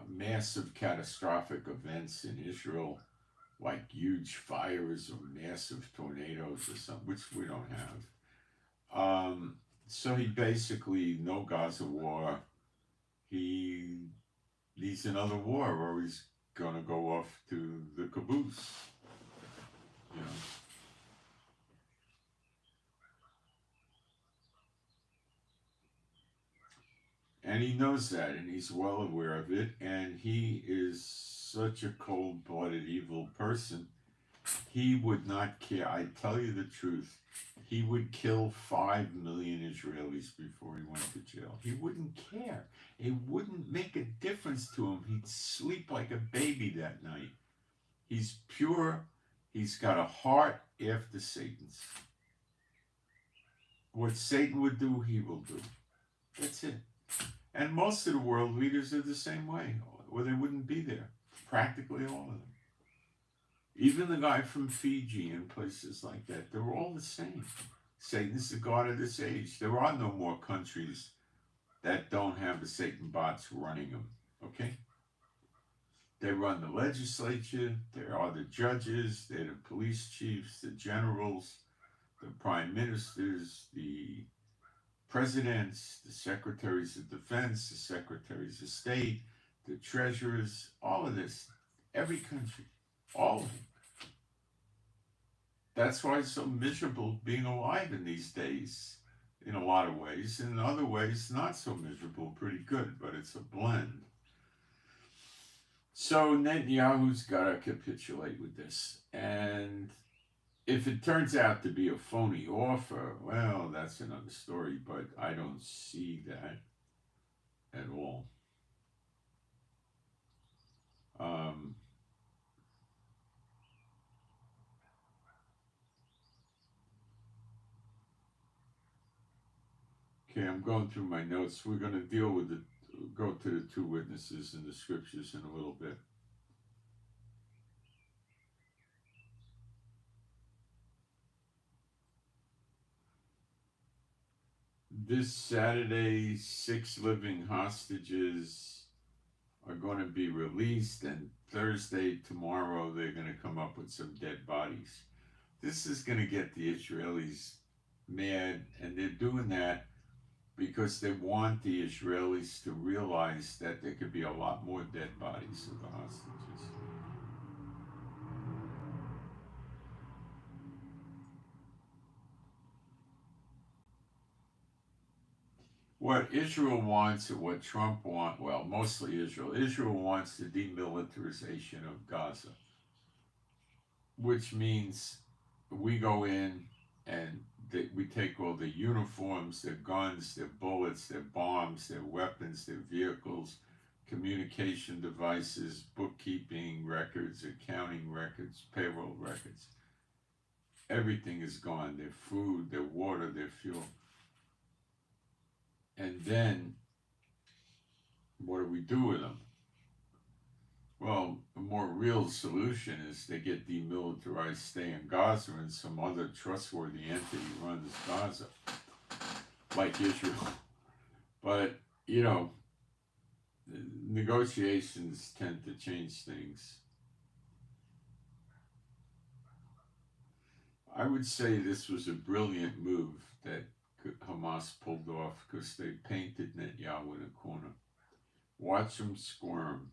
massive catastrophic events in Israel, like huge fires or massive tornadoes or something, which we don't have. So he basically, no Gaza war, he needs another war or he's going to go off to the caboose, you know. And he knows that, and he's well aware of it, and he is such a cold-blooded, evil person. He would not care. I tell you the truth. He would kill 5 million Israelis before he went to jail. He wouldn't care. It wouldn't make a difference to him. He'd sleep like a baby that night. He's pure. He's got a heart after Satan's. What Satan would do, he will do. That's it. And most of the world leaders are the same way, or they wouldn't be there. Practically all of them. Even the guy from Fiji and places like that, they're all the same. Satan's the god of this age. There are no more countries that don't have the Satan bots running them, okay? They run the legislature, they are the judges, they're the police chiefs, the generals, the prime ministers, the presidents, the secretaries of defense, the secretaries of state, the treasurers, all of this, every country, all of them. That's why it's so miserable being alive in these days, in a lot of ways. In other ways, not so miserable, pretty good, but it's a blend. So Netanyahu's got to capitulate with this. And if it turns out to be a phony offer, well, that's another story, but I don't see that at all. Okay, I'm going through my notes. We're going to deal with go to the two witnesses in the scriptures in a little bit. This Saturday, 6 living hostages are going to be released, and Thursday, tomorrow, they're going to come up with some dead bodies. This is going to get the Israelis mad, and they're doing that because they want the Israelis to realize that there could be a lot more dead bodies of the hostages. What Israel wants, or what Trump wants, well, mostly Israel wants the demilitarization of Gaza, which means we go in and we take all their uniforms, their guns, their bullets, their bombs, their weapons, their vehicles, communication devices, bookkeeping records, accounting records, payroll records. Everything is gone. Their food, their water, their fuel. And then, what do we do with them? Well, a more real solution is they get demilitarized, stay in Gaza, and some other trustworthy entity runs Gaza, like Israel. But, negotiations tend to change things. I would say this was a brilliant move that Hamas pulled off, because they painted Netanyahu in a corner. Watch him squirm.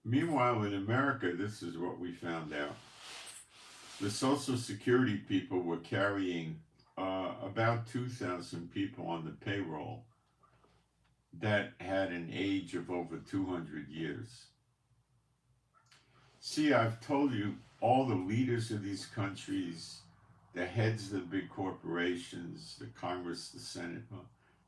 Meanwhile, in America, this is what we found out. The Social Security people were carrying about 2,000 people on the payroll that had an age of over 200 years. See, I've told you, all the leaders of these countries, the heads of the big corporations, the Congress, the Senate,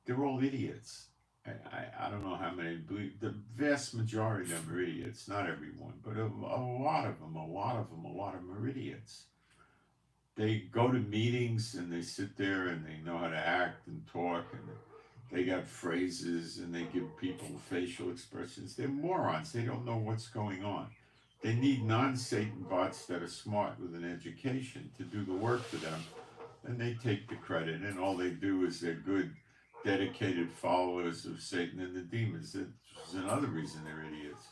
they're all idiots. I don't know how many believe. The vast majority of them are idiots. Not everyone, but a lot of them are idiots. They go to meetings and they sit there and they know how to act and talk, and they got phrases and they give people facial expressions. They're morons. They don't know what's going on. They need non-Satan bots that are smart with an education to do the work for them, and they take the credit, and all they do is they're good, dedicated followers of Satan and the demons. That's another reason they're idiots.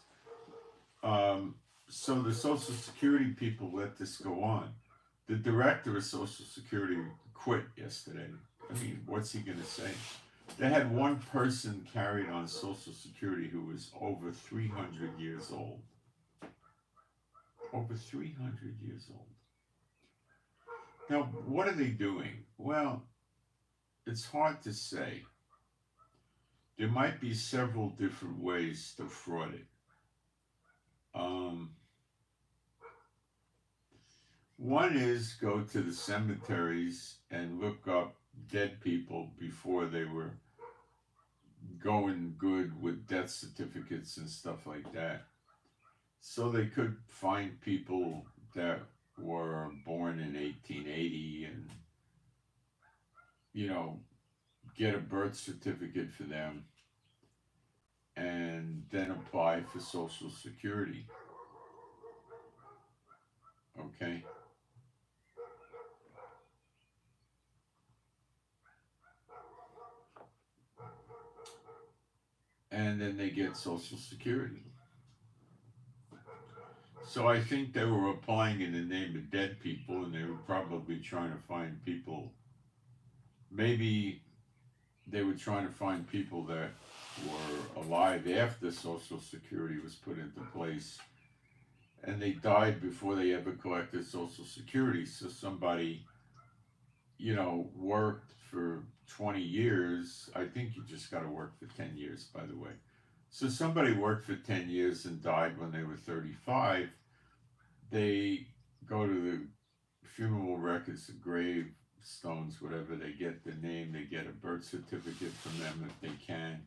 So the Social Security people let this go on. The director of Social Security quit yesterday. I mean, what's he going to say? They had one person carried on Social Security who was over 300 years old. Over 300 years old. Now, what are they doing? Well, it's hard to say. There might be several different ways to fraud it. One is go to the cemeteries and look up dead people before they were going good with death certificates and stuff like that. So they could find people that were born in 1880 and, get a birth certificate for them and then apply for Social Security. Okay? And then they get Social Security. So I think they were applying in the name of dead people, and they were probably trying to find people. Maybe they were trying to find people that were alive after Social Security was put into place, and they died before they ever collected Social Security. So somebody, worked for 20 years. I think you just got to work for 10 years, by the way. So somebody worked for 10 years and died when they were 35. They go to the funeral records, the gravestones, whatever. They get the name. They get a birth certificate from them if they can.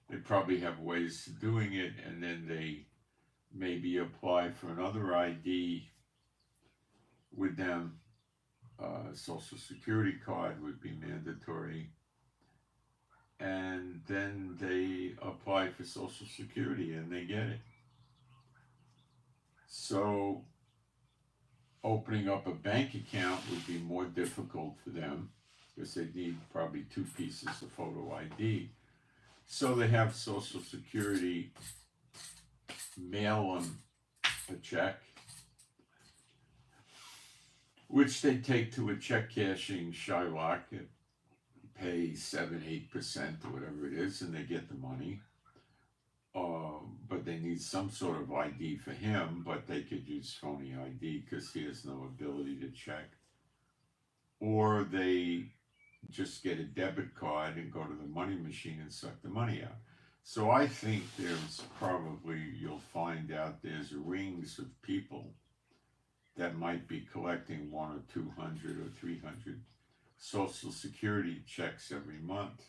They probably have ways of doing it, and then they maybe apply for another ID with them. Social Security card would be mandatory. And then they apply for Social Security and they get it. So opening up a bank account would be more difficult for them because they need probably 2 pieces of photo ID. So they have Social Security mail them a check, which they take to a check cashing Shylock and pay 7-8% or whatever it is, and they get the money. But they need some sort of ID for him, but they could use phony ID because he has no ability to check. Or they just get a debit card and go to the money machine and suck the money out. So I think there's probably, you'll find out there's rings of people that might be collecting 1 or 200 or 300 Social Security checks every month.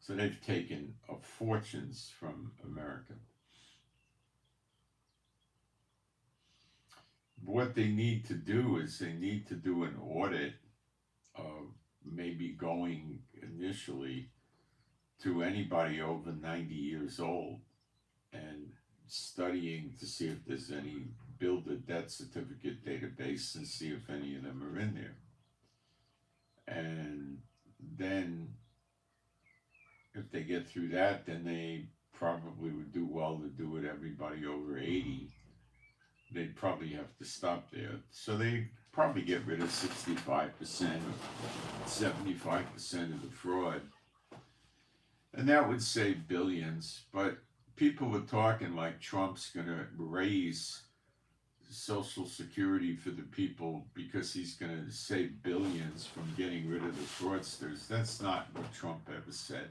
So they've taken fortunes from America. What they need to do is they need to do an audit of maybe going initially to anybody over 90 years old and studying to see if there's any, build a death certificate database and see if any of them are in there. And then if they get through that, then they probably would do well to do it everybody over 80. They'd probably have to stop there. So they probably get rid of 65% or 75% of the fraud. And that would save billions. But people are talking like Trump's going to raise Social Security for the people because he's going to save billions from getting rid of the fraudsters. That's not what Trump ever said.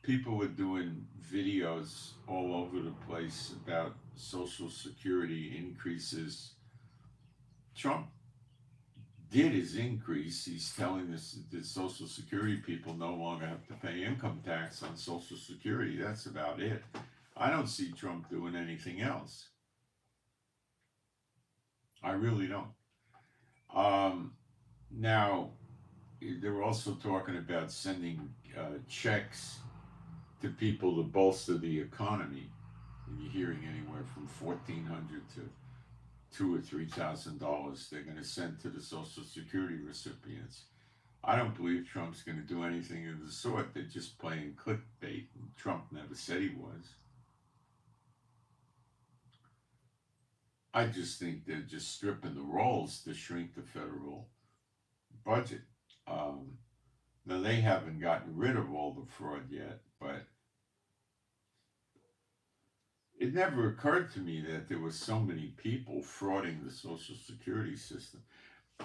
People were doing videos all over the place about Social Security increases. Trump did his increase. He's telling us that the Social Security people no longer have to pay income tax on Social Security. That's about it. I don't see Trump doing anything else. I really don't. Now, they're also talking about sending checks to people to bolster the economy. And you're hearing anywhere from $1,400 to $2,000 or $3,000 they're going to send to the Social Security recipients. I don't believe Trump's going to do anything of the sort. They're just playing clickbait. Trump never said he was. I just think they're just stripping the rolls to shrink the federal budget. Now, they haven't gotten rid of all the fraud yet, but it never occurred to me that there were so many people frauding the Social Security system.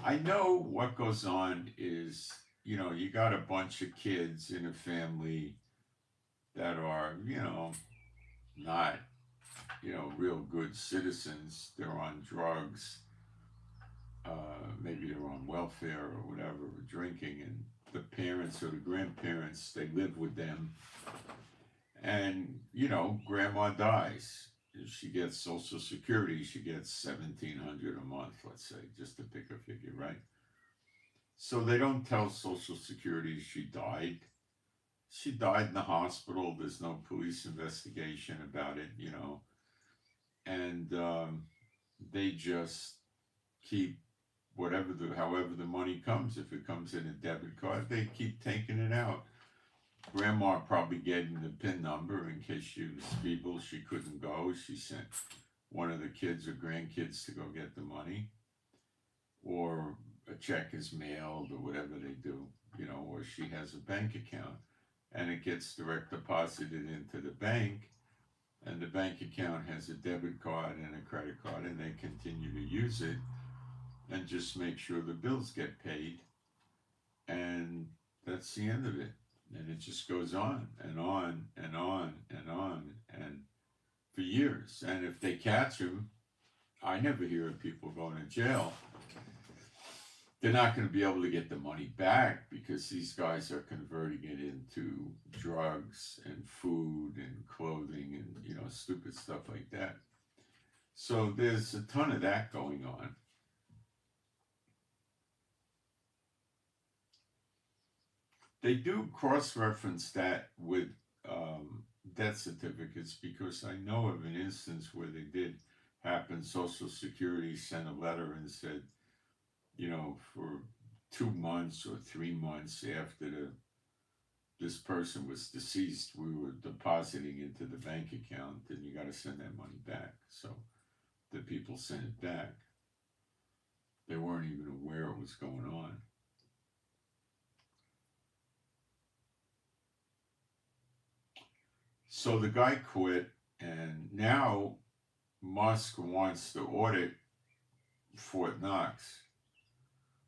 I know what goes on is, you know, you got a bunch of kids in a family that are, you know, not, you know, real good citizens. They're on drugs. Maybe they're on welfare or whatever, or drinking, and the parents or the grandparents, they live with them. And, you know, grandma dies. She gets Social Security. She gets $1,700 a month, let's say, just to pick a figure, right? So they don't tell Social Security she died. She died in the hospital. There's no police investigation about it, you know. And they just keep however the money comes. If it comes in a debit card, they keep taking it out. Grandma probably gave him the PIN number in case she was feeble, she couldn't go. She sent one of the kids or grandkids to go get the money, or a check is mailed, or whatever they do, you know, or she has a bank account and it gets direct deposited into the bank, and the bank account has a debit card and a credit card, and they continue to use it and just make sure the bills get paid, and that's the end of it. And it just goes on and on and on and on, and for years. And if they catch him, I never hear of people going to jail. They're not going to be able to get the money back because these guys are converting it into drugs and food and clothing and, you know, stupid stuff like that. So there's a ton of that going on. They do cross-reference that with death certificates, because I know of an instance where they did happen. Social Security sent a letter and said, you know, for 2 months or 3 months after this person was deceased, we were depositing into the bank account, and you got to send that money back. So the people sent it back. They weren't even aware it was going on. So the guy quit, and now Musk wants to audit Fort Knox,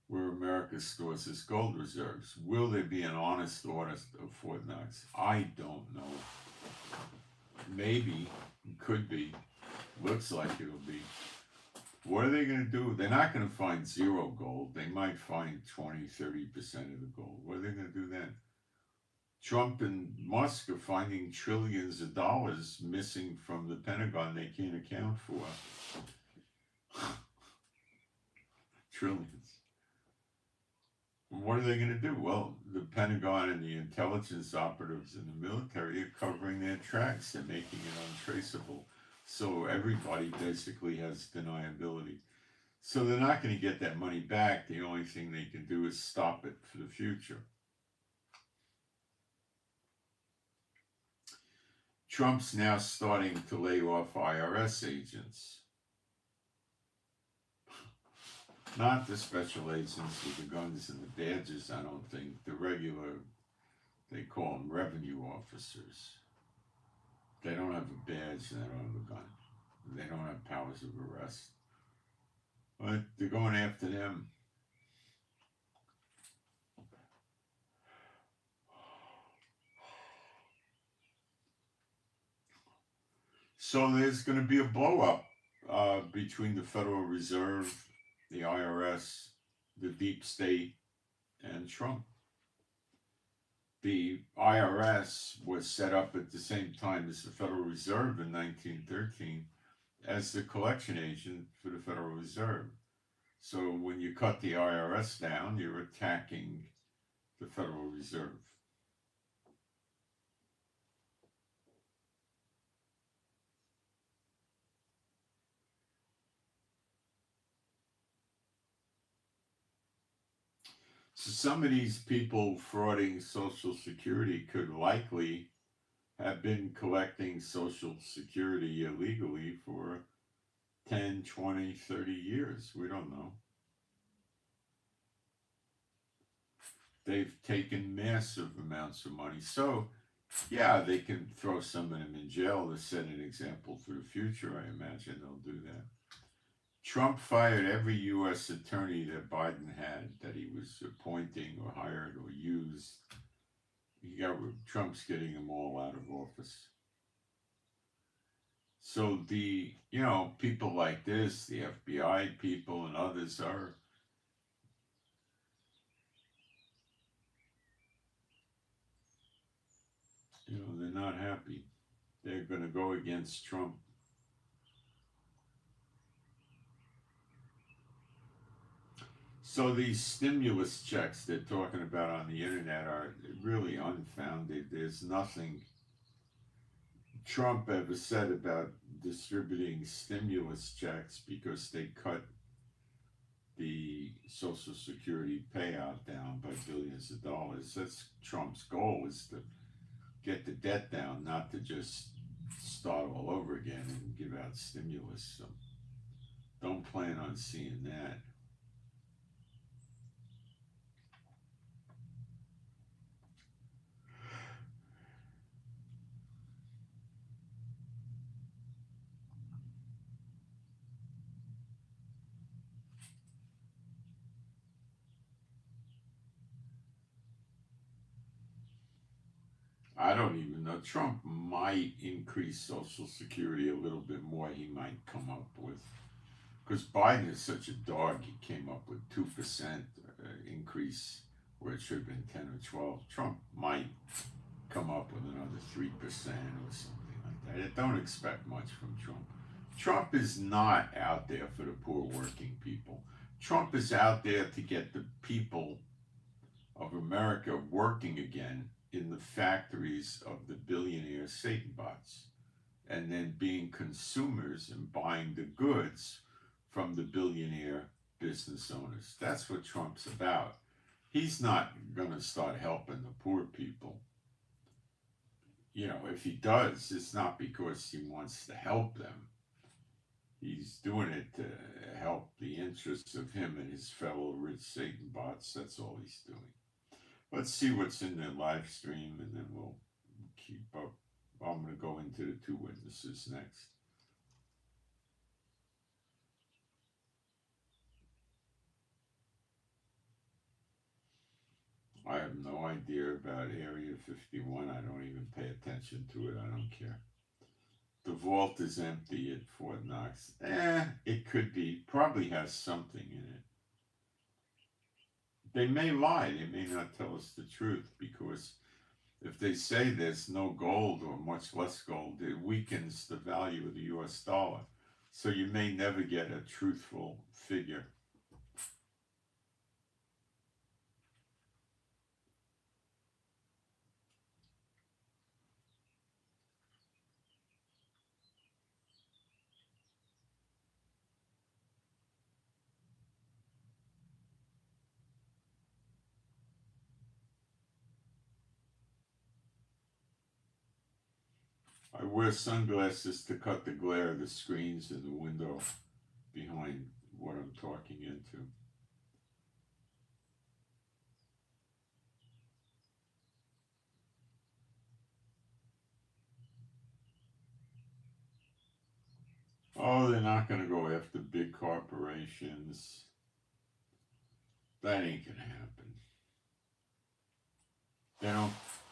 where America stores its gold reserves. Will there be an honest audit of Fort Knox? I don't know. Maybe, could be, looks like it'll be. What are they going to do? They're not going to find zero gold. They might find 20-30% of the gold. What are they going to do then? Trump and Musk are finding trillions of dollars missing from the Pentagon they can't account for. Trillions. What are they going to do? Well, the Pentagon and the intelligence operatives in the military are covering their tracks. They're making it untraceable. So everybody basically has deniability. So they're not going to get that money back. The only thing they can do is stop it for the future. Trump's now starting to lay off IRS agents. Not the special agents with the guns and the badges, I don't think. The regular, they call them revenue officers. They don't have a badge and they don't have a gun. They don't have powers of arrest. But they're going after them. So there's going to be a blow up between the Federal Reserve, the IRS, the deep state, and Trump. The IRS was set up at the same time as the Federal Reserve in 1913 as the collection agent for the Federal Reserve. So when you cut the IRS down, you're attacking the Federal Reserve. So some of these people frauding Social Security could likely have been collecting Social Security illegally for 10, 20, 30 years. We don't know. They've taken massive amounts of money. So, yeah, they can throw some of them in jail to set an example for the future. I imagine they'll do that. Trump fired every U.S. attorney that Biden had, that he was appointing or hired or used. Trump's getting them all out of office. So people like this, the FBI people and others are, they're not happy. They're going to go against Trump. So these stimulus checks they're talking about on the internet are really unfounded. There's nothing Trump ever said about distributing stimulus checks because they cut the Social Security payout down by billions of dollars. That's Trump's goal, is to get the debt down, not to just start all over again and give out stimulus. So don't plan on seeing that. I don't even know. Trump might increase Social Security a little bit more. He might come up with, because Biden is such a dog, he came up with 2% increase where it should have been 10 or 12. Trump might come up with another 3% or something like that. Don't expect much from Trump. Trump is not out there for the poor working people. Trump is out there to get the people of America working again in the factories of the billionaire Satan bots, and then being consumers and buying the goods from the billionaire business owners. That's what Trump's about. He's not going to start helping the poor people. If he does, it's not because he wants to help them. He's doing it to help the interests of him and his fellow rich Satan bots. That's all he's doing. Let's see what's in the live stream, and then we'll keep up. I'm going to go into the two witnesses next. I have no idea about Area 51. I don't even pay attention to it. I don't care. The vault is empty at Fort Knox. It could be. Probably has something in it. They may lie. They may not tell us the truth, because if they say there's no gold or much less gold, it weakens the value of the US dollar. So you may never get a truthful figure. I wear sunglasses to cut the glare of the screens in the window behind what I'm talking into. Oh, they're not going to go after big corporations. That ain't going to happen.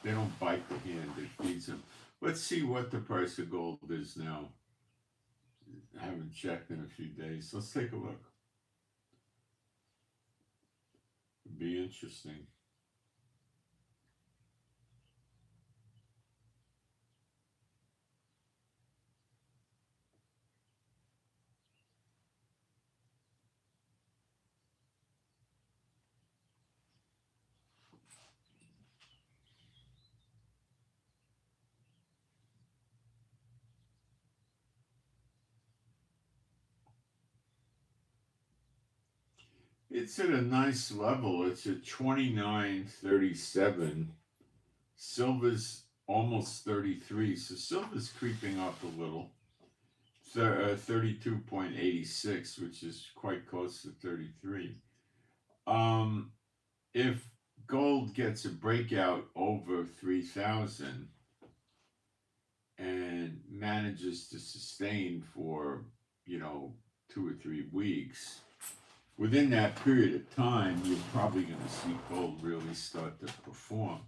They don't bite the hand that feeds them. Let's see what the price of gold is now. I haven't checked in a few days. Let's take a look. It'd be interesting. It's at a nice level. It's at 29.37. Silver's almost 33, so silver's creeping up a little. 32.86, which is quite close to 33. If gold gets a breakout over 3,000 and manages to sustain for, 2 or 3 weeks, within that period of time, you're probably going to see gold really start to perform.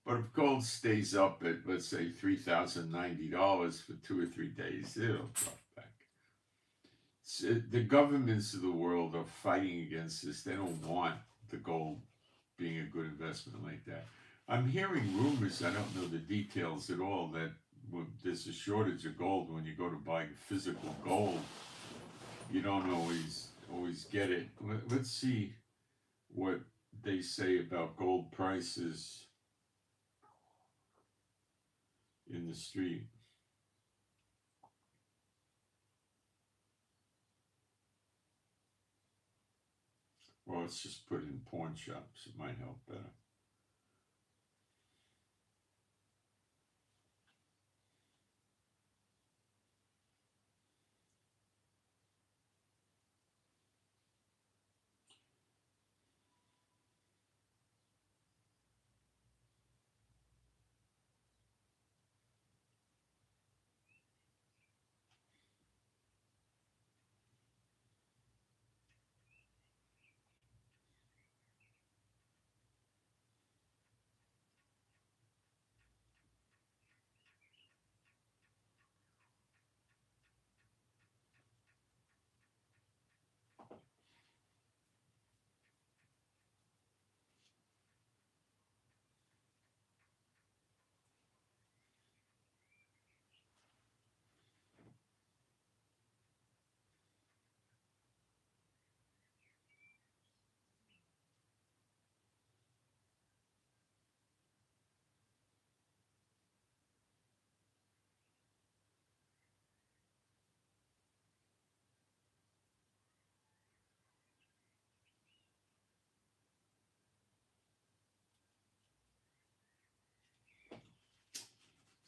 But if gold stays up at, let's say, $3,090 for 2 or 3 days, it'll drop back. So the governments of the world are fighting against this. They don't want the gold being a good investment like that. I'm hearing rumors, I don't know the details at all, that there's a shortage of gold. When you go to buy physical gold, you don't always get it. Let's see what they say about gold prices in the street. Well, let's just put it in pawn shops. It might help better.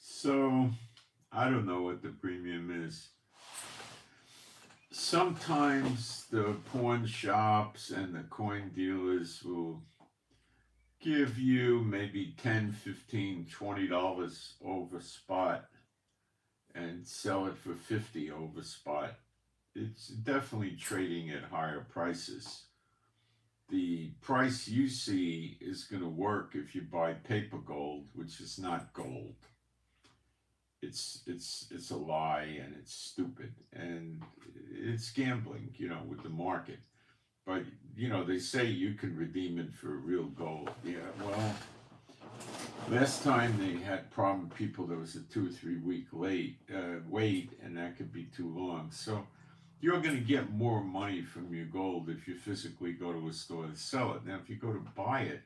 So, I don't know what the premium is. Sometimes the pawn shops and the coin dealers will give you maybe $10, $15, $20 over spot and sell it for $50 over spot. It's definitely trading at higher prices. The price you see is going to work if you buy paper gold, which is not gold. it's a lie, and it's stupid, and it's gambling, with the market. But they say you can redeem it for real gold. Yeah, well, last time they had problem people, there was a 2 or 3 week wait, and that could be too long. So you're going to get more money from your gold if you physically go to a store to sell it. Now, if you go to buy it,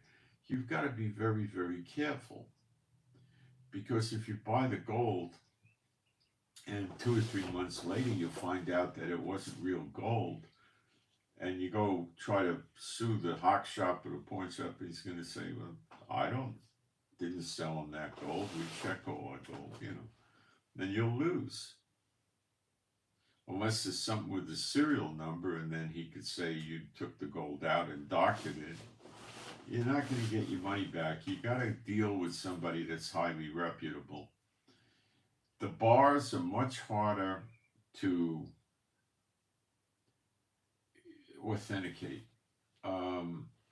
you've got to be very, very careful, because if you buy the gold and 2 or 3 months later you find out that it wasn't real gold, and you go try to sue the hock shop or the pawn shop, he's going to say, well, I didn't sell them that gold. We check all our gold, Then you'll lose. Unless there's something with the serial number, and then he could say you took the gold out and doctored it. You're not going to get your money back. You got to deal with somebody that's highly reputable. The bars are much harder to authenticate.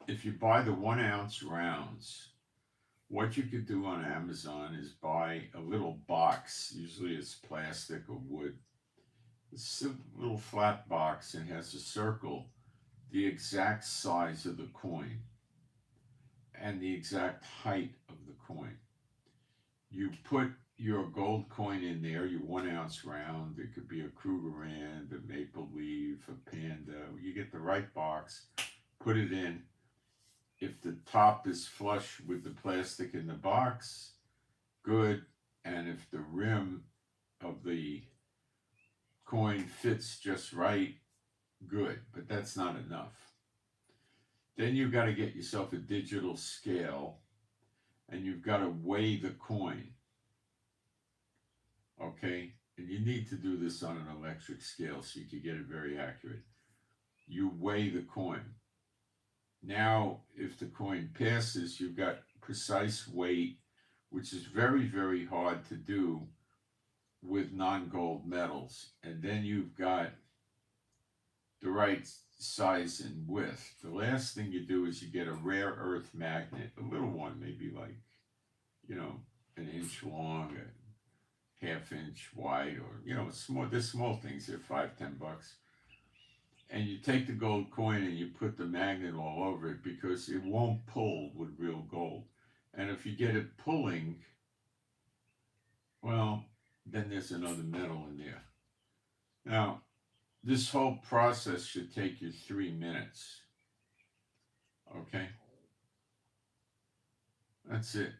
If you buy the 1 ounce rounds, what you could do on Amazon is buy a little box. Usually it's plastic or wood. It's a little flat box and has a circle, the exact size of the coin and the exact height of the coin. You put your gold coin in there, your 1 ounce round. It could be a Krugerrand, a Maple Leaf, a Panda. You get the right box, put it in. If the top is flush with the plastic in the box, good. And if the rim of the coin fits just right, good. But that's not enough. Then you've got to get yourself a digital scale, and you've got to weigh the coin. Okay? And you need to do this on an electric scale so you can get it very accurate. You weigh the coin. Now, if the coin passes, you've got precise weight, which is very, very hard to do with non-gold metals. And then you've got the right size and width. The last thing you do is you get a rare earth magnet, a little one, maybe like, an inch long, a half-inch wide, or, small. There's small things here, $5, $10. And you take the gold coin and you put the magnet all over it, because it won't pull with real gold. And if you get it pulling, well, then there's another metal in there. Now, this whole process should take you 3 minutes. Okay? That's it.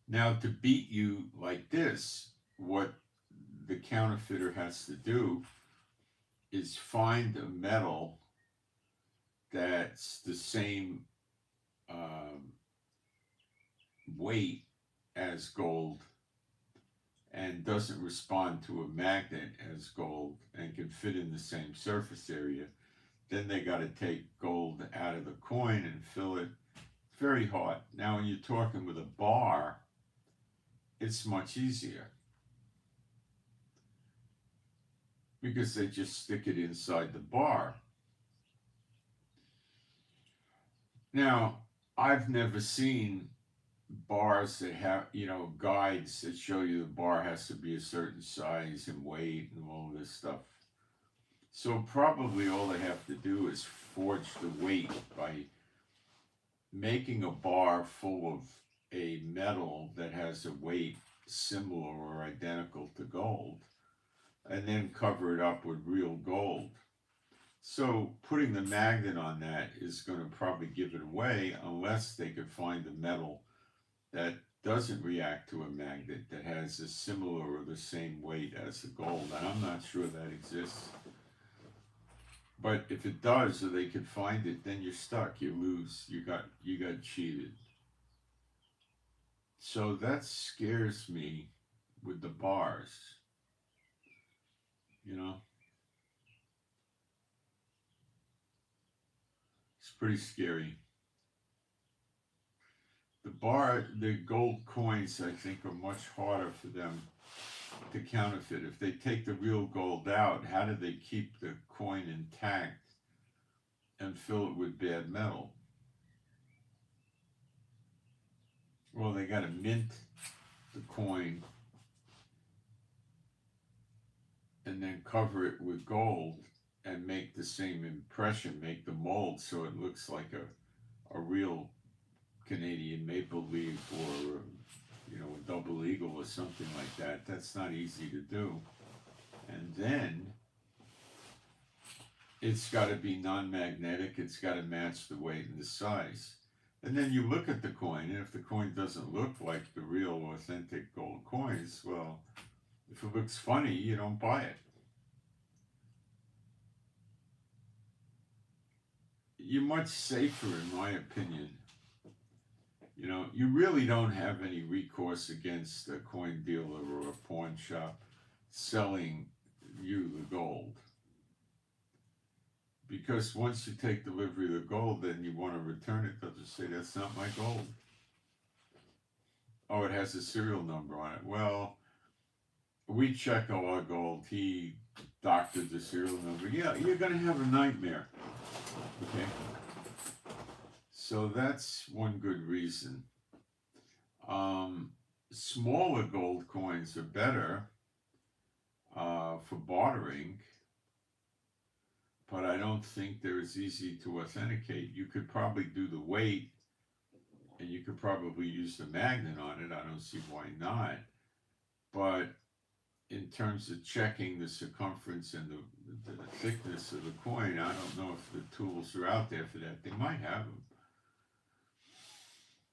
Now, to beat you like this, what the counterfeiter has to do is find a metal that's the same weight as gold and doesn't respond to a magnet as gold and can fit in the same surface area. Then they got to take gold out of the coin and fill it. Very hard. Now, when you're talking with a bar, it's much easier, because they just stick it inside the bar. Now, I've never seen bars that have, guides that show you the bar has to be a certain size and weight and all this stuff. So probably all they have to do is forge the weight by making a bar full of a metal that has a weight similar or identical to gold, and then cover it up with real gold. So putting the magnet on that is going to probably give it away, unless they could find a metal that doesn't react to a magnet, that has a similar or the same weight as the gold. And I'm not sure that exists. But if it does, or they could find it, then you're stuck. You lose. You got cheated. So that scares me with the bars. It's pretty scary. The gold coins, I think, are much harder for them to counterfeit. If they take the real gold out, how do they keep the coin intact and fill it with bad metal? Well, they got to mint the coin and then cover it with gold and make the same impression, make the mold so it looks like a real Canadian maple leaf or, you know, a double eagle or something like that. That's not easy to do. And then it's got to be non-magnetic. It's got to match the weight and the size. And then you look at the coin, and if the coin doesn't look like the real authentic gold coins, well, if it looks funny, you don't buy it. You're much safer, in my opinion. You know, you really don't have any recourse against a coin dealer or a pawn shop selling you the gold. Because once you take delivery of the gold, then you want to return it, they'll just say, that's not my gold. Oh, it has a serial number on it. Well, we check all our gold. He doctored the serial number. Yeah, you're going to have a nightmare. Okay? So that's one good reason. Smaller gold coins are better for bartering, but I don't think they're as easy to authenticate. You could probably do the weight, and you could probably use the magnet on it. I don't see why not. But in terms of checking the circumference and the thickness of the coin, I don't know if the tools are out there for that. They might have them.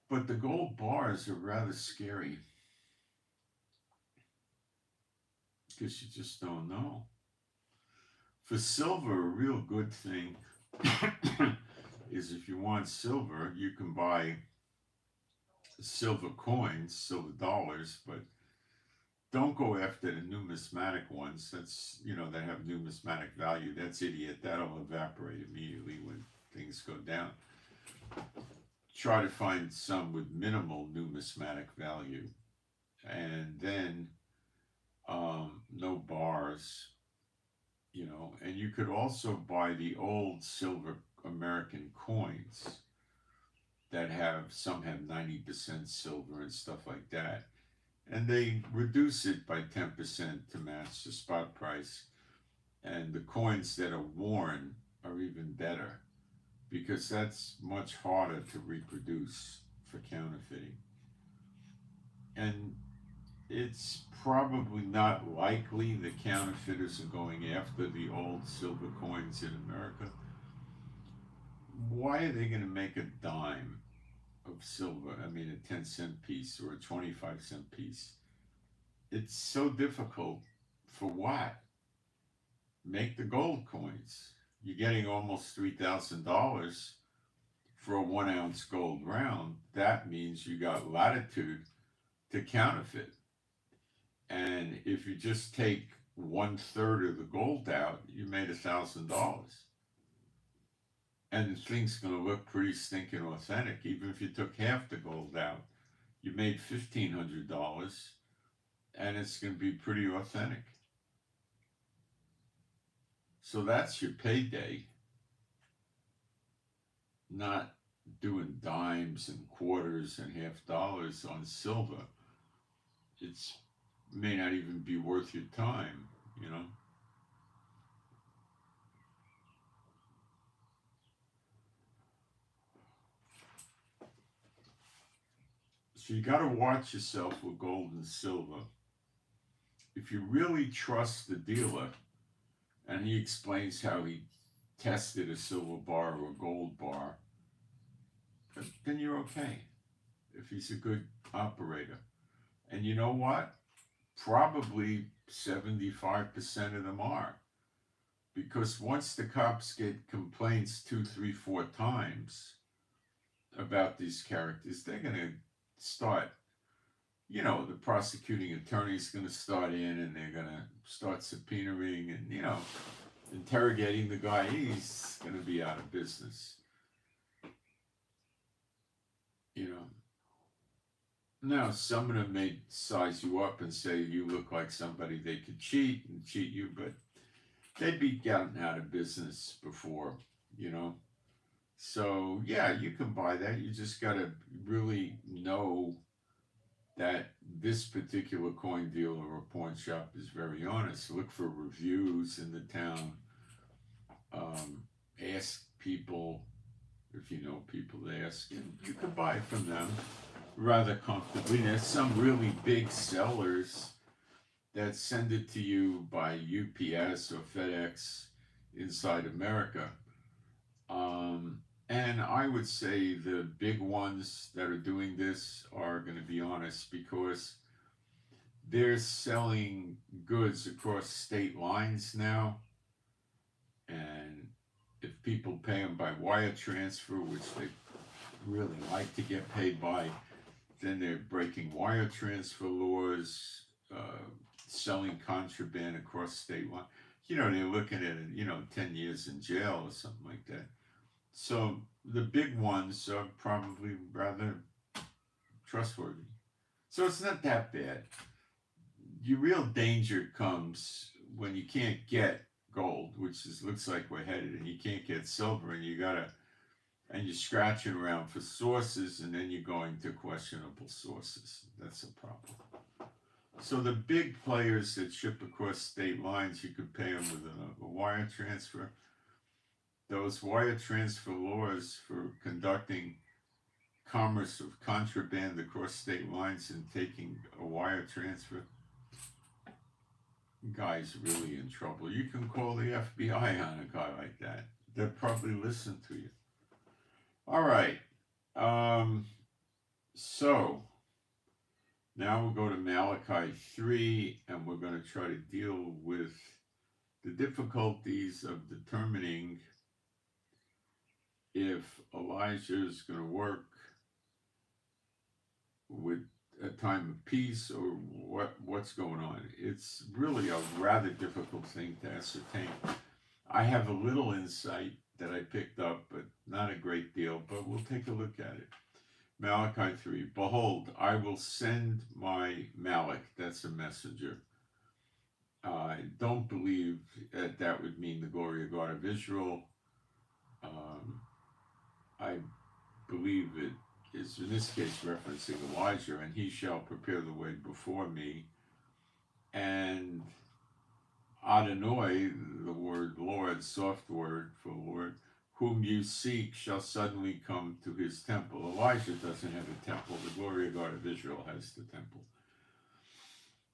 But the gold bars are rather scary because you just don't know. For silver, a real good thing is if you want silver, you can buy silver coins, silver dollars, but don't go after the numismatic ones. That's, you know, that have numismatic value. That's idiot. That'll evaporate immediately when things go down. Try to find some with minimal numismatic value. And then no bars, you know. And you could also buy the old silver American coins that some have 90% silver and stuff like that. And they reduce it by 10% to match the spot price. And the coins that are worn are even better because that's much harder to reproduce for counterfeiting. And it's probably not likely the counterfeiters are going after the old silver coins in America. Why are they going to make a dime of silver? I mean, a 10-cent piece or a 25-cent piece. It's so difficult. For what? Make the gold coins. You're getting almost $3,000 for a 1-ounce gold round. That means you got latitude to counterfeit. And if you just take 1/3 of the gold out, you made $1,000. And the thing's going to look pretty stinking authentic. Even if you took half the gold out, you made $1,500, and it's going to be pretty authentic. So that's your payday. Not doing dimes and quarters and half dollars on silver. It's may not even be worth your time, you know. So you got to watch yourself with gold and silver. If you really trust the dealer, and he explains how he tested a silver bar or a gold bar, then you're okay. If he's a good operator. And you know what? Probably 75% of them are. Because once the cops get complaints 2, 3, 4 times about these characters, they're going to start, you know, the prosecuting attorney's going to start in and they're going to start subpoenaing and, you know, interrogating the guy. He's going to be out of business. You know. Now, some of them may size you up and say you look like somebody they could cheat and cheat you, but they'd be gotten out of business before, you know. So, yeah, you can buy that. You just got to really know that this particular coin dealer or pawn shop is very honest. Look for reviews in the town. Ask people, if you know people, ask. You can buy from them rather comfortably. There's some really big sellers that send it to you by UPS or FedEx inside America. And I would say the big ones that are doing this are going to be honest, because they're selling goods across state lines now. And if people pay them by wire transfer, which they really like to get paid by, then they're breaking wire transfer laws, selling contraband across state line. They're looking at 10 years in jail or something like that. So the big ones are probably rather trustworthy. So it's not that bad. Your real danger comes when you can't get gold, which looks like we're headed, and you can't get silver, and you're scratching around for sources, and then you're going to questionable sources. That's a problem. So the big players that ship across state lines, you could pay them with a wire transfer. Those wire transfer laws for conducting commerce of contraband across state lines and taking a wire transfer, guy's really in trouble. You can call the FBI on a guy like that. They'll probably listen to you. All right. So now we'll go to Malachi 3, and we're going to try to deal with the difficulties of determining if Elijah is going to work with a time of peace or what's going on. It's really a rather difficult thing to ascertain. I have a little insight that I picked up, but not a great deal, but we'll take a look at it. Malachi 3, behold, I will send my Malach, that's a messenger. I don't believe that would mean the glory of God of Israel. I believe it is in this case referencing Elijah, and he shall prepare the way before me. And Adonai, the word Lord, soft word for Lord, whom you seek shall suddenly come to his temple. Elijah doesn't have a temple. The glory of God of Israel has the temple.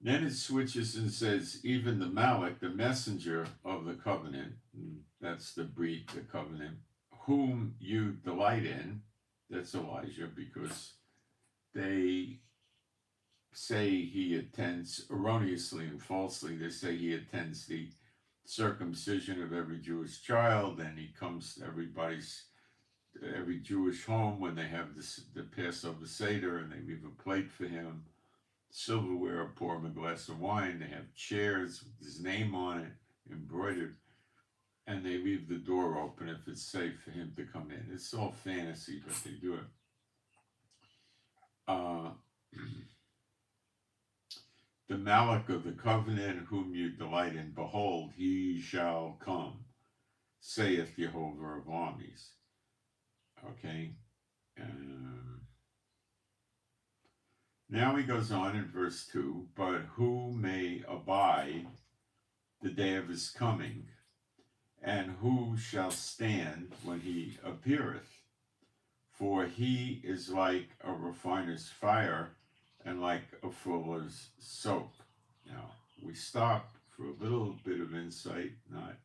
Then it switches and says, even the Malach, the messenger of the covenant, that's the breed, the covenant, whom you delight in, that's Elijah, because they say he attends, erroneously and falsely, they say he attends the circumcision of every Jewish child, and he comes to every Jewish home when they have the Passover Seder, and they leave a plate for him, silverware, pour him a glass of wine, they have chairs with his name on it, embroidered, and they leave the door open if it's safe for him to come in. It's all fantasy, but they do it. The Malach of the covenant, whom you delight in, behold, he shall come, saith Jehovah of armies. Okay. Now he goes on in verse 2, but who may abide the day of his coming, and who shall stand when he appeareth? For he is like a refiner's fire, and like a fuller's soap. Now, we stop for a little bit of insight, not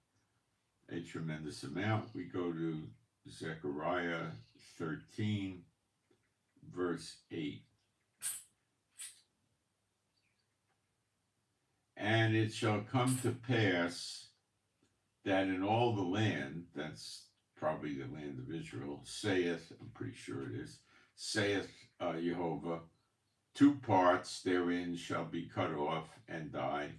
a tremendous amount. We go to Zechariah 13, verse 8. And it shall come to pass that in all the land, that's probably the land of Israel, saith, I'm pretty sure it is, saith Jehovah, 2 parts therein shall be cut off and die,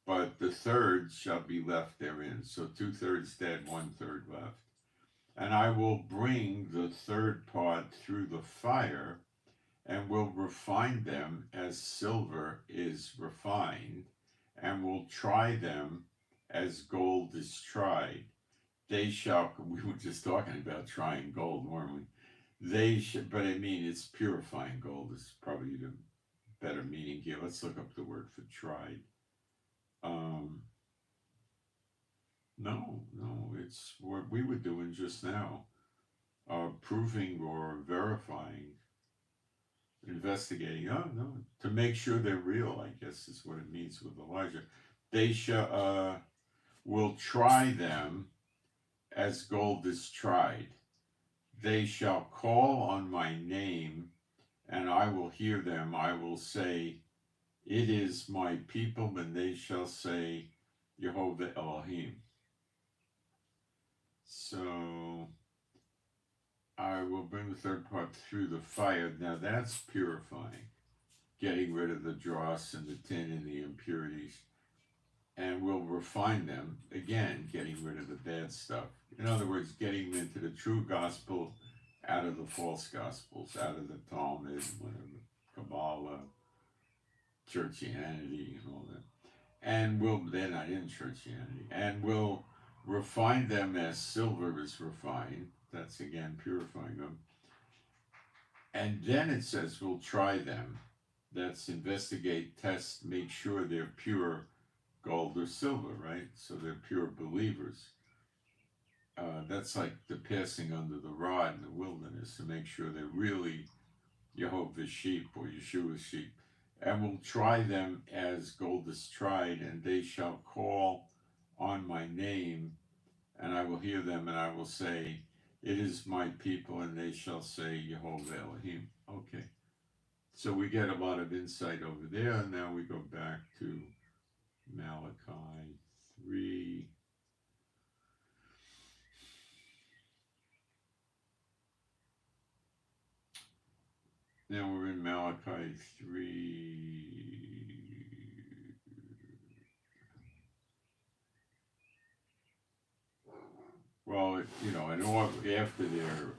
but the third shall be left therein. So 2/3 dead, 1/3 left. And I will bring the third part through the fire, and will refine them as silver is refined, and will try them as gold is tried. They shall, we were just talking about trying gold, weren't we? They should, but I mean, it's purifying gold is probably the better meaning here. Let's look up the word for tried. No, it's what we were doing just now, proving or verifying, investigating. Oh no, to make sure they're real, I guess is what it means with Elijah. They will try them as gold is tried. They shall call on my name, and I will hear them. I will say, it is my people, and they shall say, Jehovah Elohim. So I will bring the third part through the fire. Now that's purifying, getting rid of the dross and the tin and the impurities, and will refine them, again, getting rid of the bad stuff. In other words, getting them into the true gospel out of the false gospels, out of the Talmud, whatever, Kabbalah, churchianity, and all that. And they're not in churchianity, and will refine them as silver is refined. That's again purifying them. And then it says we'll try them. That's investigate, test, make sure they're pure gold or silver, right? So they're pure believers. That's like the passing under the rod in the wilderness to make sure they're really Jehovah's sheep or Yeshua's sheep. And will try them as gold is tried, and they shall call on my name, and I will hear them, and I will say, it is my people, and they shall say, Jehovah Elohim. Okay, so we get a lot of insight over there, and now we go back to Malachi 3. Now we're in Malachi 3. Well, and all after they're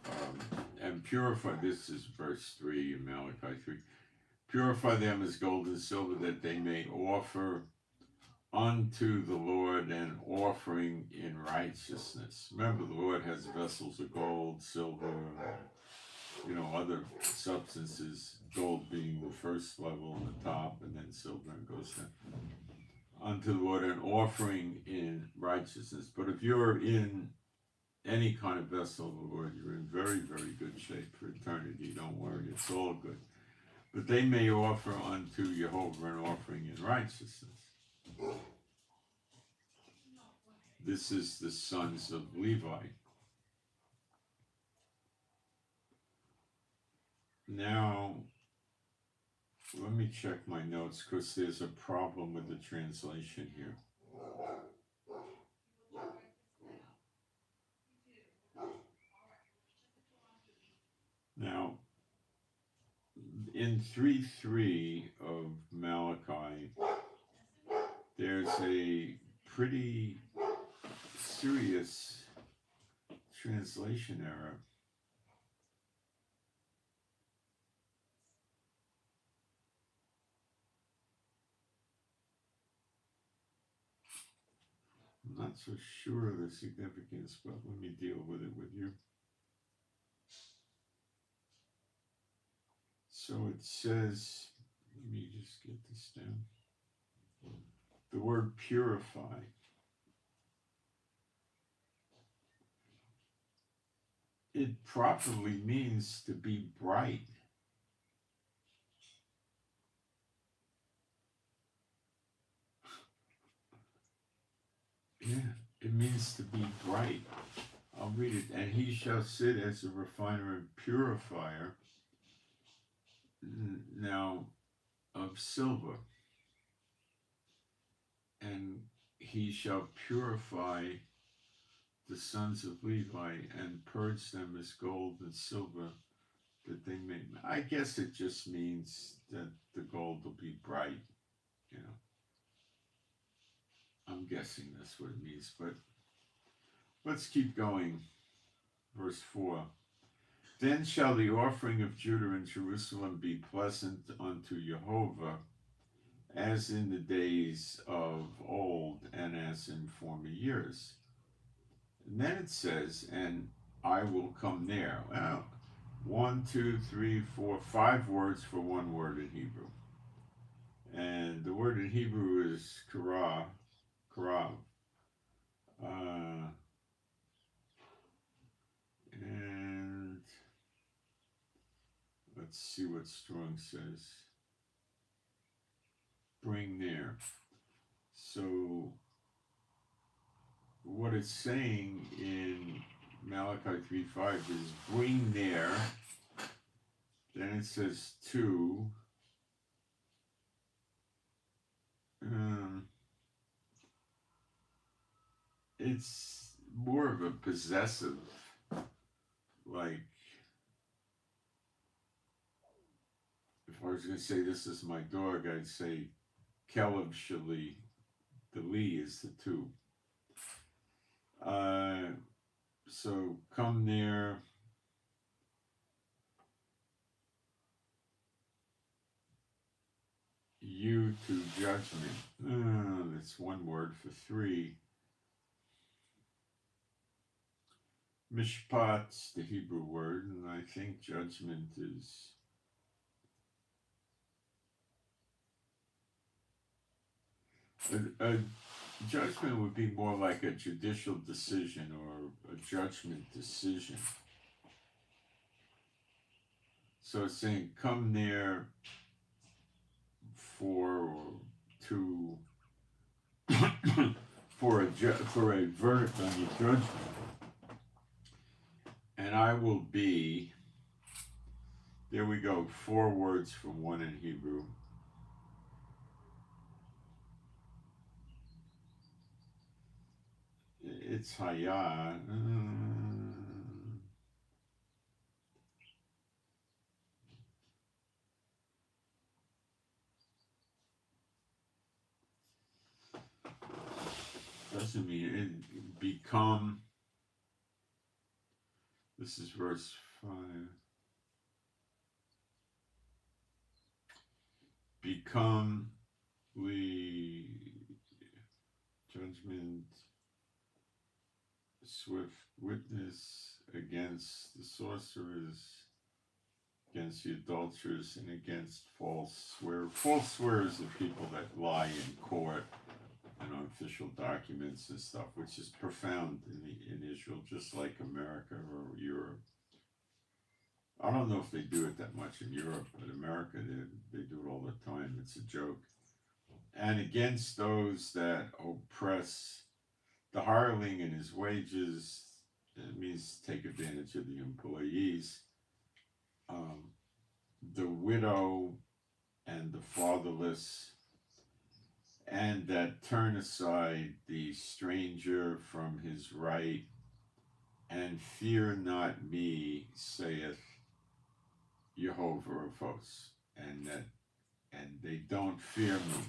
and purify. This is verse 3 in Malachi 3. Purify them as gold and silver, that they may offer unto the Lord an offering in righteousness. Remember, the Lord has vessels of gold, silver, other substances. Gold being the first level on the top, and then silver and goes down. Unto the Lord an offering in righteousness. But if you're in any kind of vessel of the Lord, you're in very, very good shape for eternity. Don't worry, it's all good. But they may offer unto Jehovah an offering in righteousness. This is the sons of Levi. Now, let me check my notes because there's a problem with the translation here. Now, in 3:3 of Malachi, there's a pretty serious translation error. I'm not so sure of the significance, but let me deal with it with you. So it says, let me just get this down. The word purify. It properly means to be bright. Yeah, it means to be bright. I'll read it. And he shall sit as a refiner and purifier, now of silver. And he shall purify the sons of Levi and purge them as gold and silver, that they may. I guess it just means that the gold will be bright, I'm guessing that's what it means, but let's keep going. Verse 4. Then shall the offering of Judah and Jerusalem be pleasant unto Jehovah, as in the days of old and as in former years. And then it says, and I will come near. Well, 1, 2, 3, 4, 5 words for one word in Hebrew. And the word in Hebrew is karav. And let's see what Strong says. Bring near. So what it's saying in Malachi 3:5 is bring near. Then it says to. It's more of a possessive, like, if I was going to say this is my dog, I'd say Keleb Shali. The Lee is the two. So come near. You to judgment. That's one word for three. Mishpat's the Hebrew word, and I think judgment is a judgment would be more like a judicial decision or a judgment decision. So it's saying come near for or to for a verdict on your judgment, and I will be. There we go. 4 words from one in Hebrew. It's Hayah. Doesn't mean it become. This is verse 5. Become judgment, swift witness against the sorcerers, against the adulterers, and against false swearers. False swearers are people that lie in court and on official documents and stuff, which is profound in Israel, just like America or Europe. I don't know if they do it that much in Europe, but America, they do it all the time. It's a joke. And against those that oppress the hireling and his wages, it means take advantage of the employees, the widow and the fatherless, and that turn aside the stranger from his right, and fear not me, saith Jehovah of hosts, and they don't fear me.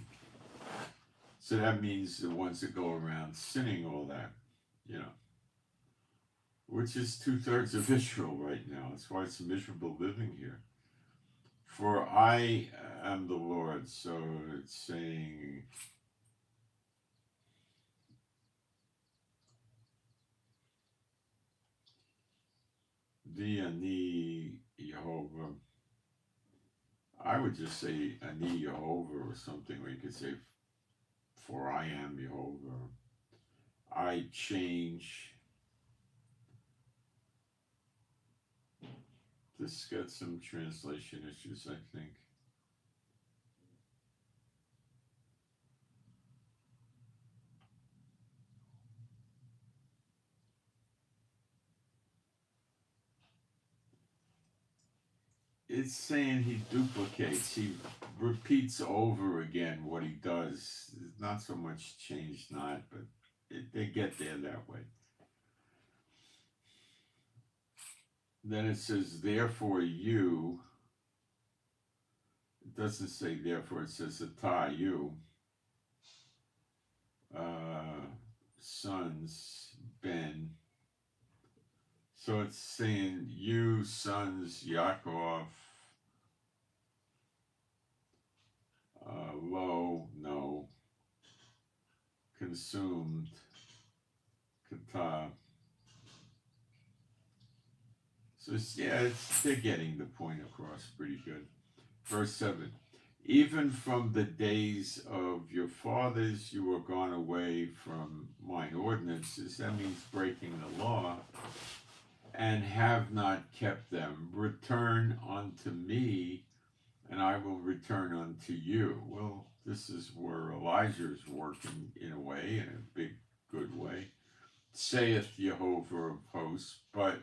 So that means the ones that go around sinning all that, which is 2/3 of Israel right now. That's why it's miserable living here. For I am the Lord. So it's saying, the Ani Jehovah. I would just say Ani Jehovah or something, or you could say, for I am Jehovah. I change. This got some translation issues, I think. It's saying he duplicates, he repeats over again what he does. There's not so much change, but they get there that way. Then it says, therefore you. It doesn't say therefore, it says Atah, you. Sons, Ben. So it's saying, you sons, Yaakov. Lo, no. Consumed, Kata. So they're getting the point across pretty good. Verse 7. Even from the days of your fathers you were gone away from mine ordinances. That means breaking the law, and have not kept them. Return unto me, and I will return unto you. Well, this is where Elijah's working in a way, in a big, good way. Saith Jehovah of hosts, but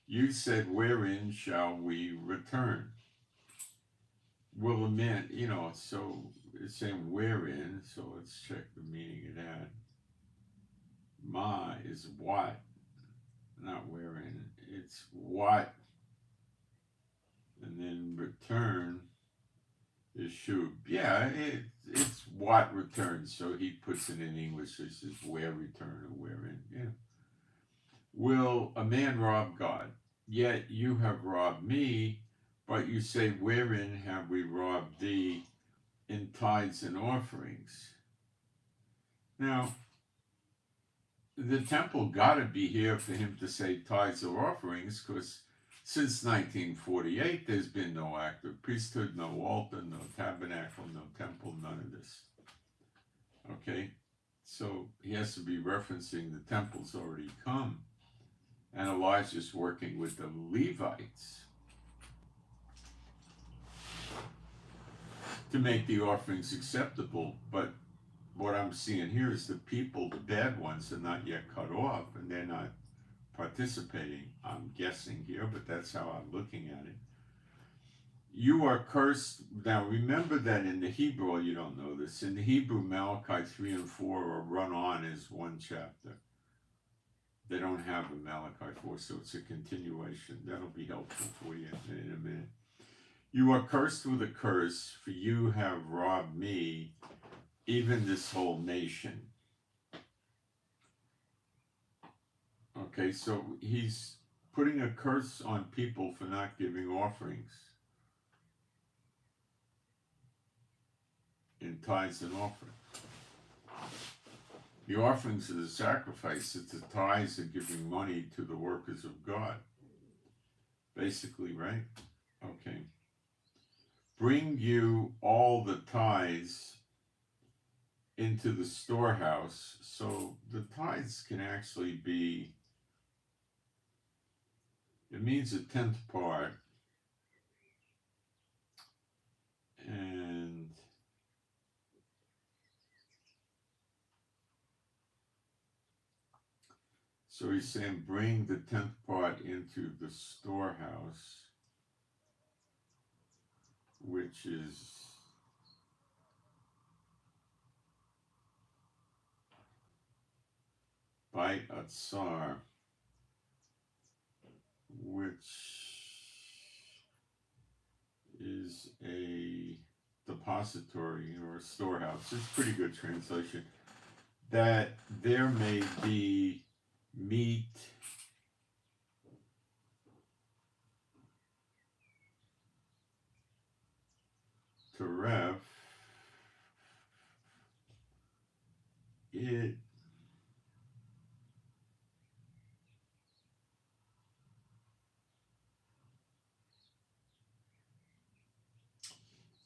you said, wherein shall we return? Will a man, so it's saying wherein, so let's check the meaning of that. Ma is what, not wherein, it's what, and then return is shub. Yeah, it's what returns, so he puts it in English, this is where return or wherein, yeah. Will a man rob God? Yet you have robbed me, but you say, wherein have we robbed thee? In tithes and offerings. Now, the temple got to be here for him to say tithes or offerings, because since 1948, there's been no active priesthood, no altar, no tabernacle, no temple, none of this. Okay? So he has to be referencing the temple's already come. And Elijah's working with the Levites to make the offerings acceptable. But what I'm seeing here is the people, the bad ones, are not yet cut off, and they're not participating, I'm guessing here, but that's how I'm looking at it. You are cursed. Now remember that in the Hebrew, you don't know this, in the Hebrew, Malachi 3 and 4 are run on as one chapter. They don't have a Malachi 4, so it's a continuation. That'll be helpful for you in a minute. You are cursed with a curse, for you have robbed me, even this whole nation. Okay, so he's putting a curse on people for not giving offerings in tithes and offerings. The offerings are the sacrifice. It's the tithes are giving money to the workers of God. Basically, right? Okay. Bring you all the tithes into the storehouse. So the tithes can actually be, it means a 10th part. And so he's saying bring the 10th part into the storehouse, which is by Atzar, which is a depository or a storehouse. It's a pretty good translation. That there may be meat to ref. It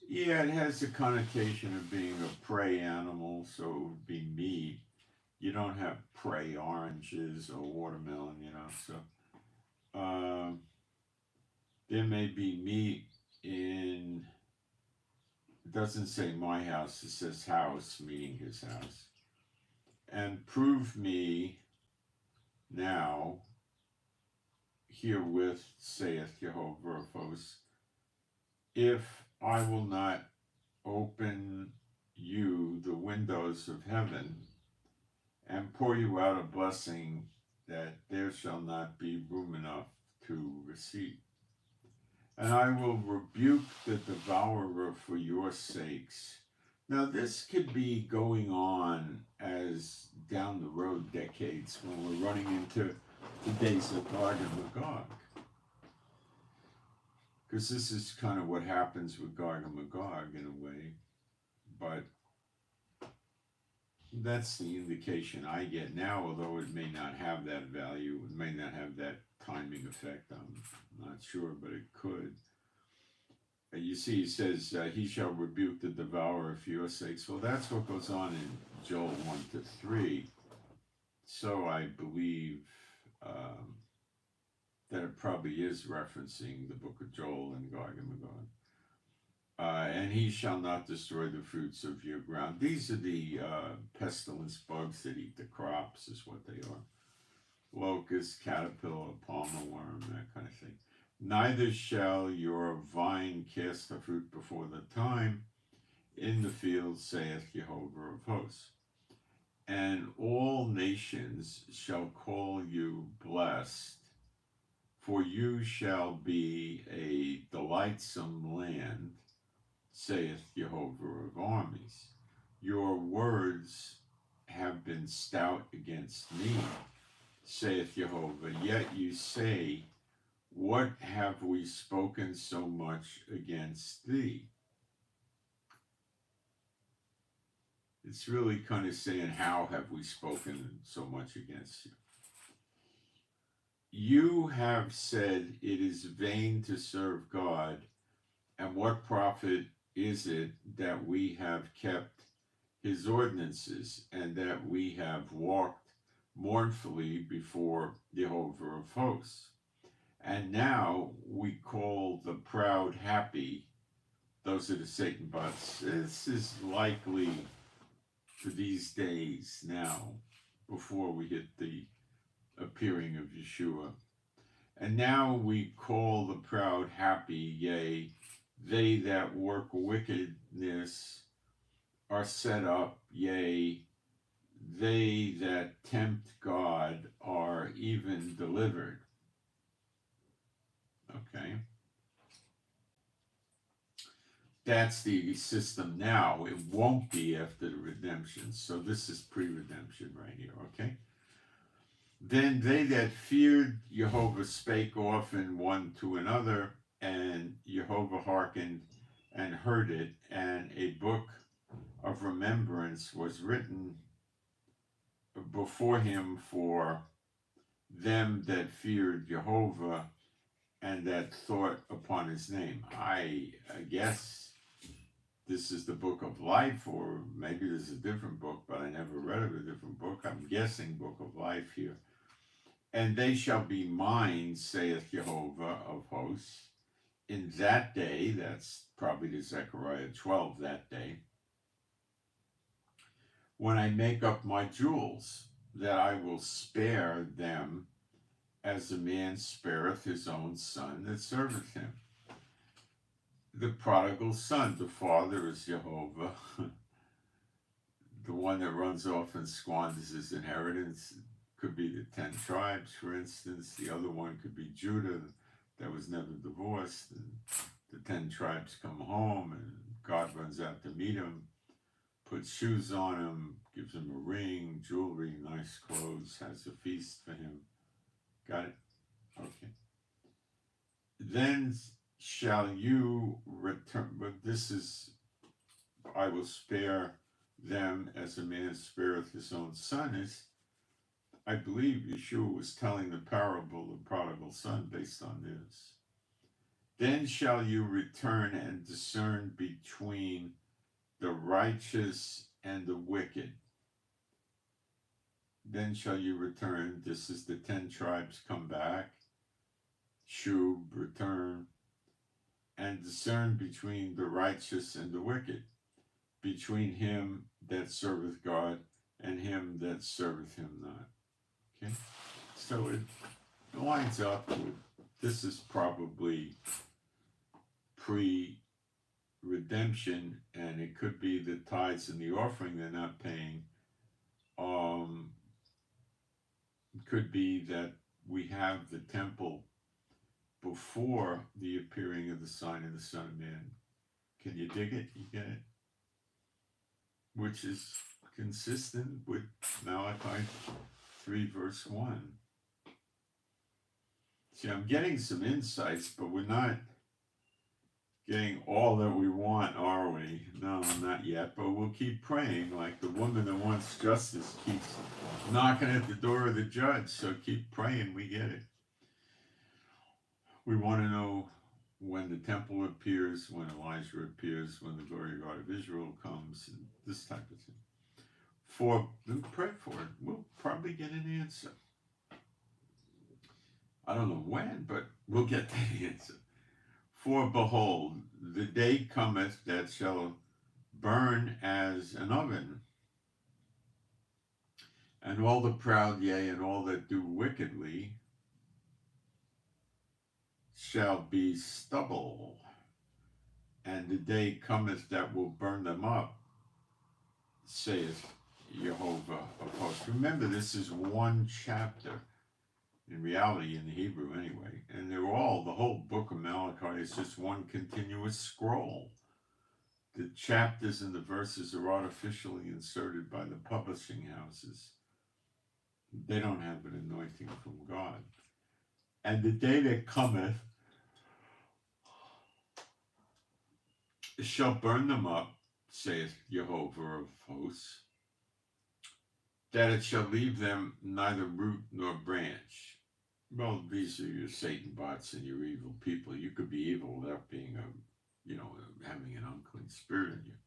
yeah, it has the connotation of being a prey animal, so it would be meat. You don't have prey oranges or watermelon, so there may be meat in, it doesn't say my house, it says house, meaning his house. And prove me now, herewith, saith Jehovah of hosts, if I will not open you the windows of heaven and pour you out a blessing that there shall not be room enough to receive. And I will rebuke the devourer for your sakes. Now this could be going on as down the road decades when we're running into the days of Gog and Magog. Because this is kind of what happens with Gog and Magog in a way. But that's the indication I get now, although it may not have that value, it may not have that timing effect, I'm not sure, but it could. You see, he says, he shall rebuke the devourer for your sakes. Well, that's what goes on in Joel 1 to 3. So I believe that it probably is referencing the book of Joel and Gog and Magog. And he shall not destroy the fruits of your ground. These are the pestilence bugs that eat the crops, is what they are. Locust, caterpillar, palmer worm, that kind of thing. Neither shall your vine cast her fruit before the time in the field, saith Jehovah of hosts. And all nations shall call you blessed, for you shall be a delightsome land, saith Jehovah of armies. Your words have been stout against me, saith Jehovah, yet you say, what have we spoken so much against thee? It's really kind of saying, how have we spoken so much against you? You have said it is vain to serve God, and what profit is it that we have kept his ordinances, and that we have walked mournfully before Jehovah of hosts? And now we call the proud happy. Those are the Satan bots. This is likely for these days now, before we hit the appearing of Yeshua. And now we call the proud happy, yea, they that work wickedness are set up, yea, they that tempt God are even delivered. Okay. That's the system now. It won't be after the redemption. So this is pre-redemption right here, okay? Then they that feared Jehovah spake often one to another, and Jehovah hearkened and heard it, and a book of remembrance was written before him for them that feared Jehovah and that thought upon his name. I guess this is the book of life, or maybe this is a different book, but I never read of a different book. I'm guessing book of life here. And they shall be mine, saith Jehovah of hosts, in that day, that's probably to Zechariah 12, that day, when I make up my jewels, that I will spare them as a man spareth his own son that serveth him. The prodigal son, the father is Jehovah. The one that runs off and squanders his inheritance could be the 10 tribes, for instance. The other one could be Judah, that was never divorced. And the 10 tribes come home, and God runs out to meet him, puts shoes on him, gives him a ring, jewelry, nice clothes, has a feast for him. Got it? Okay. Then shall you return, but this is, I will spare them as a man spareth his own son, is, I believe Yeshua was telling the parable of the prodigal son based on this. Then shall you return and discern between the righteous and the wicked. Then shall you return, this is the 10 tribes come back, Shub, return, and discern between the righteous and the wicked, between him that serveth God and him that serveth him not. Okay, so it lines up with, this is probably pre-redemption, and it could be the tithes and the offering they're not paying. It could be that we have the temple before the appearing of the sign of the Son of Man. Can you dig it? You get it? Which is consistent with Malachi 3 verse 1. See, I'm getting some insights, but we're not getting all that we want, are we? No, not yet, but we'll keep praying, like the woman that wants justice keeps knocking at the door of the judge, so keep praying, we get it. We want to know when the temple appears, when Elijah appears, when the glory God of Israel comes, and this type of thing. Pray for it. We'll probably get an answer. I don't know when, but we'll get that answer. For behold, the day cometh that shall burn as an oven, and all the proud, yea, and all that do wickedly shall be stubble, and the day cometh that will burn them up, saith Jehovah of hosts. Remember, this is one chapter, in reality, in the Hebrew anyway, and the whole book of Malachi is just one continuous scroll. The chapters and the verses are artificially inserted by the publishing houses. They don't have an anointing from God. And the day that cometh shall burn them up, saith Jehovah of hosts, that it shall leave them neither root nor branch. Well, these are your Satan bots and your evil people. You could be evil without being having an unclean spirit in you.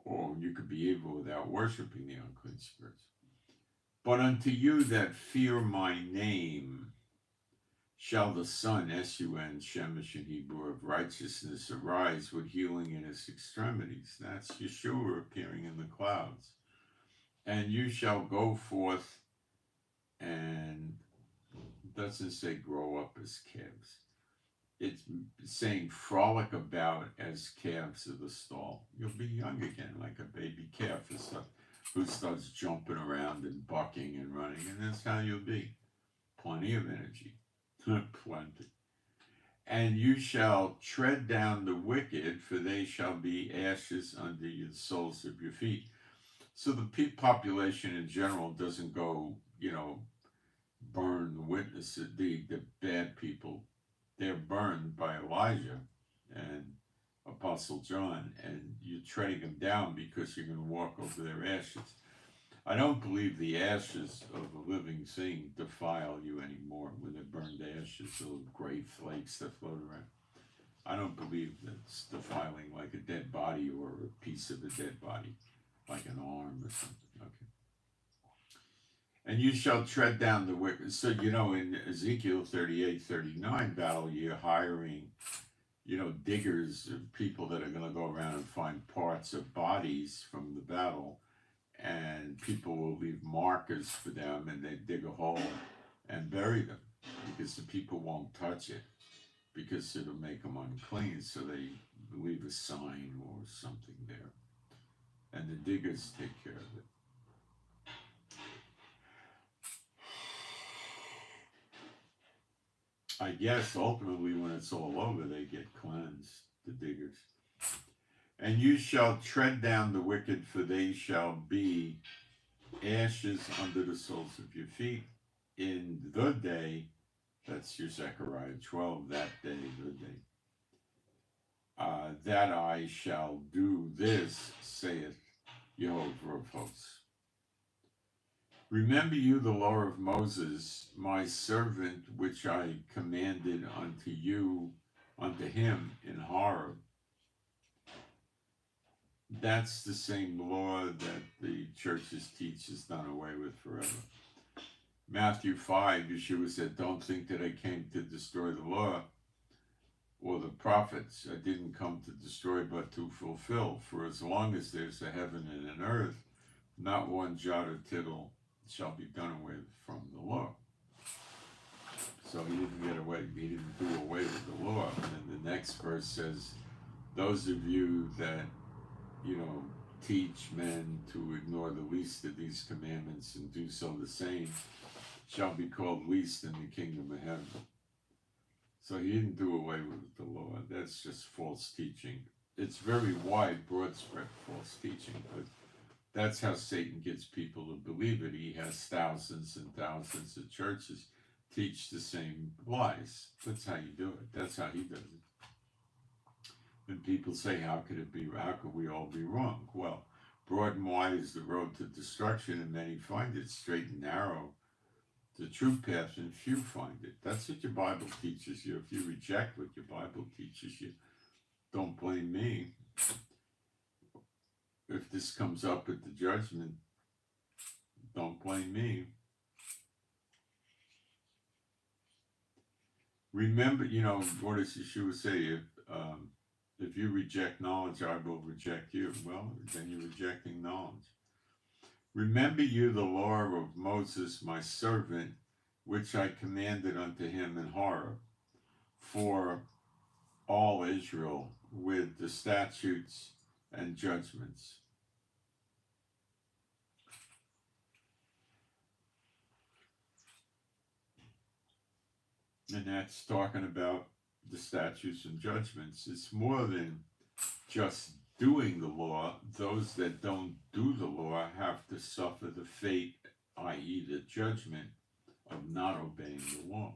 Or you could be evil without worshiping the unclean spirits. But unto you that fear my name shall the Son, S-U-N, Shemesh in Hebrew, of righteousness arise with healing in his extremities. That's Yeshua appearing in the clouds. And you shall go forth, and it doesn't say grow up as calves. It's saying frolic about as calves of the stall. You'll be young again, like a baby calf or stuff, who starts jumping around and bucking and running, and that's how you'll be. Plenty of energy. Plenty. And you shall tread down the wicked, for they shall be ashes under the soles of your feet. So the population in general doesn't go, burn the witnesses, the bad people. They're burned by Elijah and Apostle John, and you're treading them down because you're going to walk over their ashes. I don't believe the ashes of a living thing defile you anymore with the burned ashes, little gray flakes that float around. I don't believe that's defiling like a dead body or a piece of a dead body, like an arm or something. Okay. And you shall tread down the wicked. So, in Ezekiel 38:39 battle, you're hiring, diggers, people that are going to go around and find parts of bodies from the battle. And people will leave markers for them, and they dig a hole and bury them because the people won't touch it because it'll make them unclean. So they leave a sign or something there, and the diggers take care of it. I guess ultimately when it's all over, they get cleansed, the diggers. And you shall tread down the wicked, for they shall be ashes under the soles of your feet in the day, that's your Zechariah 12, that day, the day, that I shall do this, saith Jehovah of hosts. Remember you the law of Moses, my servant, which I commanded unto him in Horeb. That's the same law that the churches teach is done away with forever. Matthew 5, Yeshua said, don't think that I came to destroy the law or the prophets. I didn't come to destroy but to fulfill. For as long as there's a heaven and an earth, not one jot or tittle shall be done away from the law. So he didn't get away. He didn't do away with the law. And then the next verse says, those of you that teach men to ignore the least of these commandments and do so the same shall be called least in the kingdom of heaven. So he didn't do away with the law. That's just false teaching. It's very wide, broad spread false teaching, but that's how Satan gets people to believe it. He has thousands and thousands of churches teach the same lies. That's how you do it. That's how he does it. And people say, how could we all be wrong? Well, broad and wide is the road to destruction, and many find it straight and narrow the true path, and few find it. That's what your Bible teaches you. If you reject what your Bible teaches you, don't blame me. If this comes up at the judgment, don't blame me. Remember, what does Yeshua say? If you reject knowledge, I will reject you. Well, then you're rejecting knowledge. Remember you the law of Moses, my servant, which I commanded unto him in Horeb, for all Israel, with the statutes and judgments. And that's talking about the statutes and judgments. It's more than just doing the law. Those that don't do the law have to suffer the fate, i.e. the judgment, of not obeying the law.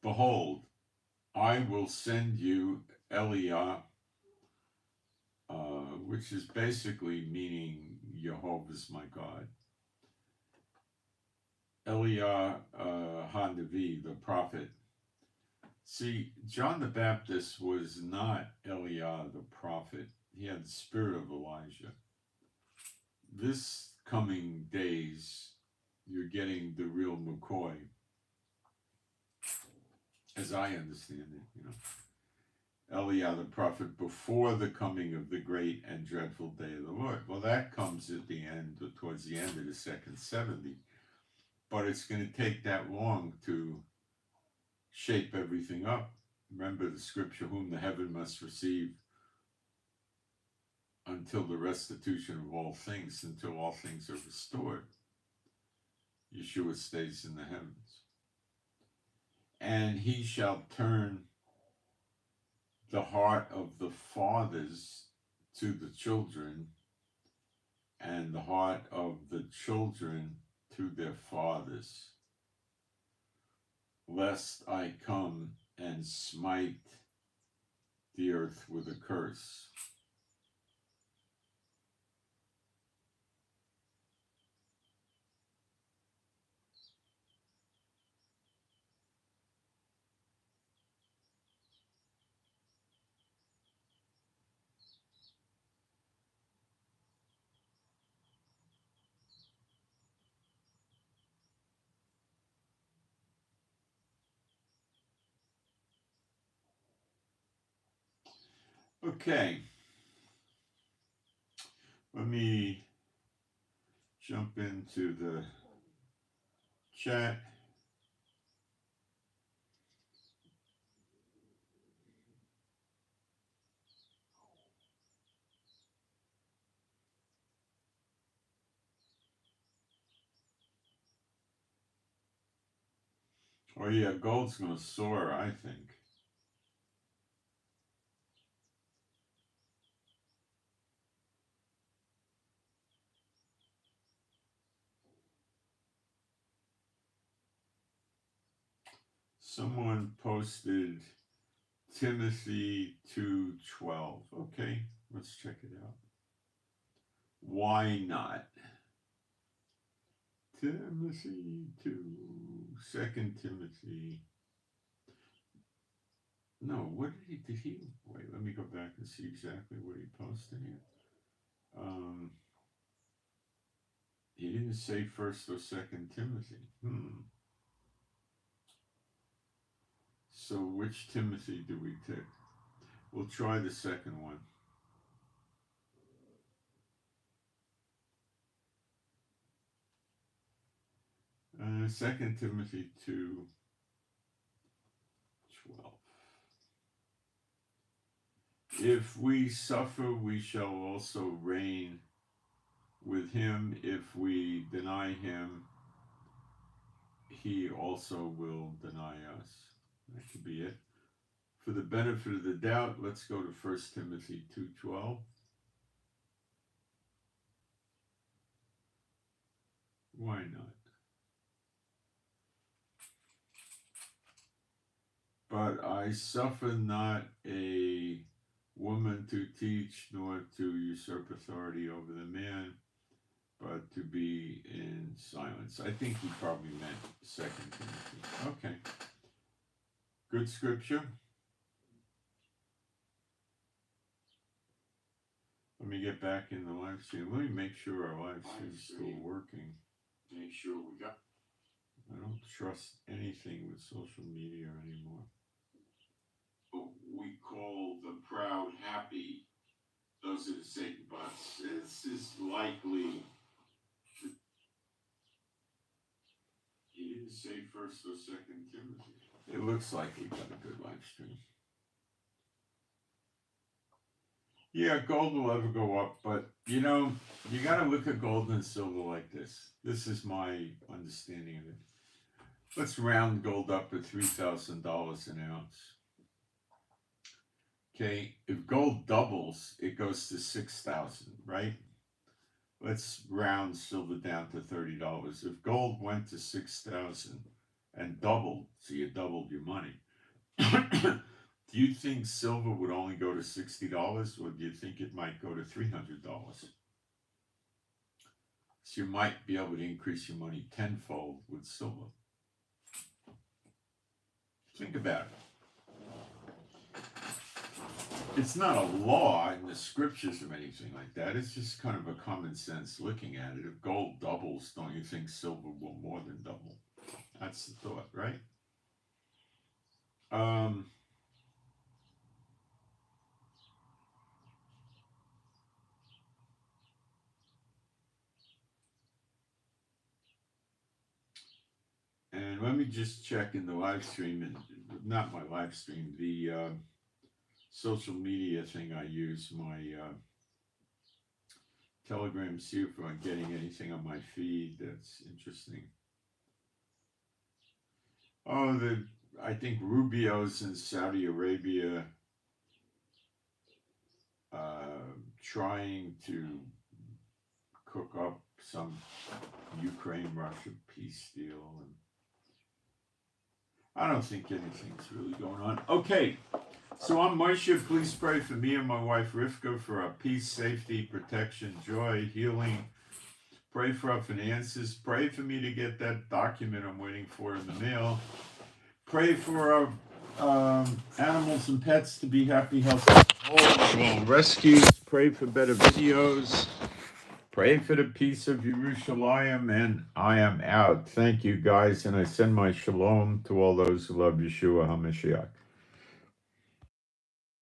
Behold, I will send you Eliah, which is basically meaning Jehovah's my God. Eliah HaNavi, the prophet. See, John the Baptist was not Eliah the prophet. He had the spirit of Elijah. This coming days, you're getting the real McCoy, as I understand it, Eliah the prophet before the coming of the great and dreadful day of the Lord. Well, that comes at the end, towards the end of the second 70. But it's going to take that long to shape everything up. Remember the scripture, whom the heaven must receive until the restitution of all things, until all things are restored. Yeshua stays in the heavens. And he shall turn the heart of the fathers to the children, and the heart of the children to their fathers, lest I come and smite the earth with a curse. Okay, let me jump into the chat. Oh yeah, gold's going to soar, I think. Someone posted Timothy 2:12. Okay, let's check it out. Why not? Timothy 2, 2 Timothy. No, what did he, wait, let me go back and see exactly what he posted here. He didn't say 1st or 2 Timothy. So which Timothy do we pick? We'll try the second one. 2 Timothy 2:12. If we suffer, we shall also reign with him. If we deny him, he also will deny us. That could be it. For the benefit of the doubt, let's go to 1 Timothy 2:12. Why not? But I suffer not a woman to teach, nor to usurp authority over the man, but to be in silence. I think he probably meant 2 Timothy. Okay. Good scripture. Let me get back in the live stream. Let me make sure our live stream is still working. Make sure we got. I don't trust anything with social media anymore. We call the proud happy. Those are the Satan bots. This is likely. He didn't say 1st or 2nd Timothy. It looks like we got a good live stream. Yeah, gold will ever go up, but you know, you got to look at gold and silver like this. This is my understanding of it. Let's round gold up to $3,000 an ounce. Okay, if gold doubles, it goes to 6,000, right? Let's round silver down to $30. If gold went to 6,000 and doubled, so you doubled your money, do you think silver would only go to $60, or do you think it might go to $300? So you might be able to increase your money tenfold with silver. Think about it. It's not a law in the scriptures or anything like that. It's just kind of a common sense looking at it. If gold doubles, don't you think silver will more than double? That's the thought, right? And let me just check in the live stream, and not my live stream, the social media thing I use, my Telegram, see if I'm getting anything on my feed that's interesting. Oh, I think Rubio's in Saudi Arabia trying to cook up some Ukraine-Russia peace deal, and I don't think anything's really going on. Okay, so I'm Moshe. Please pray for me and my wife Rivka for our peace, safety, protection, joy, healing. Pray for our finances. Pray for me to get that document I'm waiting for in the mail. Pray for our animals and pets to be happy, healthy, rescues. Pray for better videos. Pray for the peace of Jerusalem, and I am out. Thank you, guys, and I send my shalom to all those who love Yeshua HaMashiach.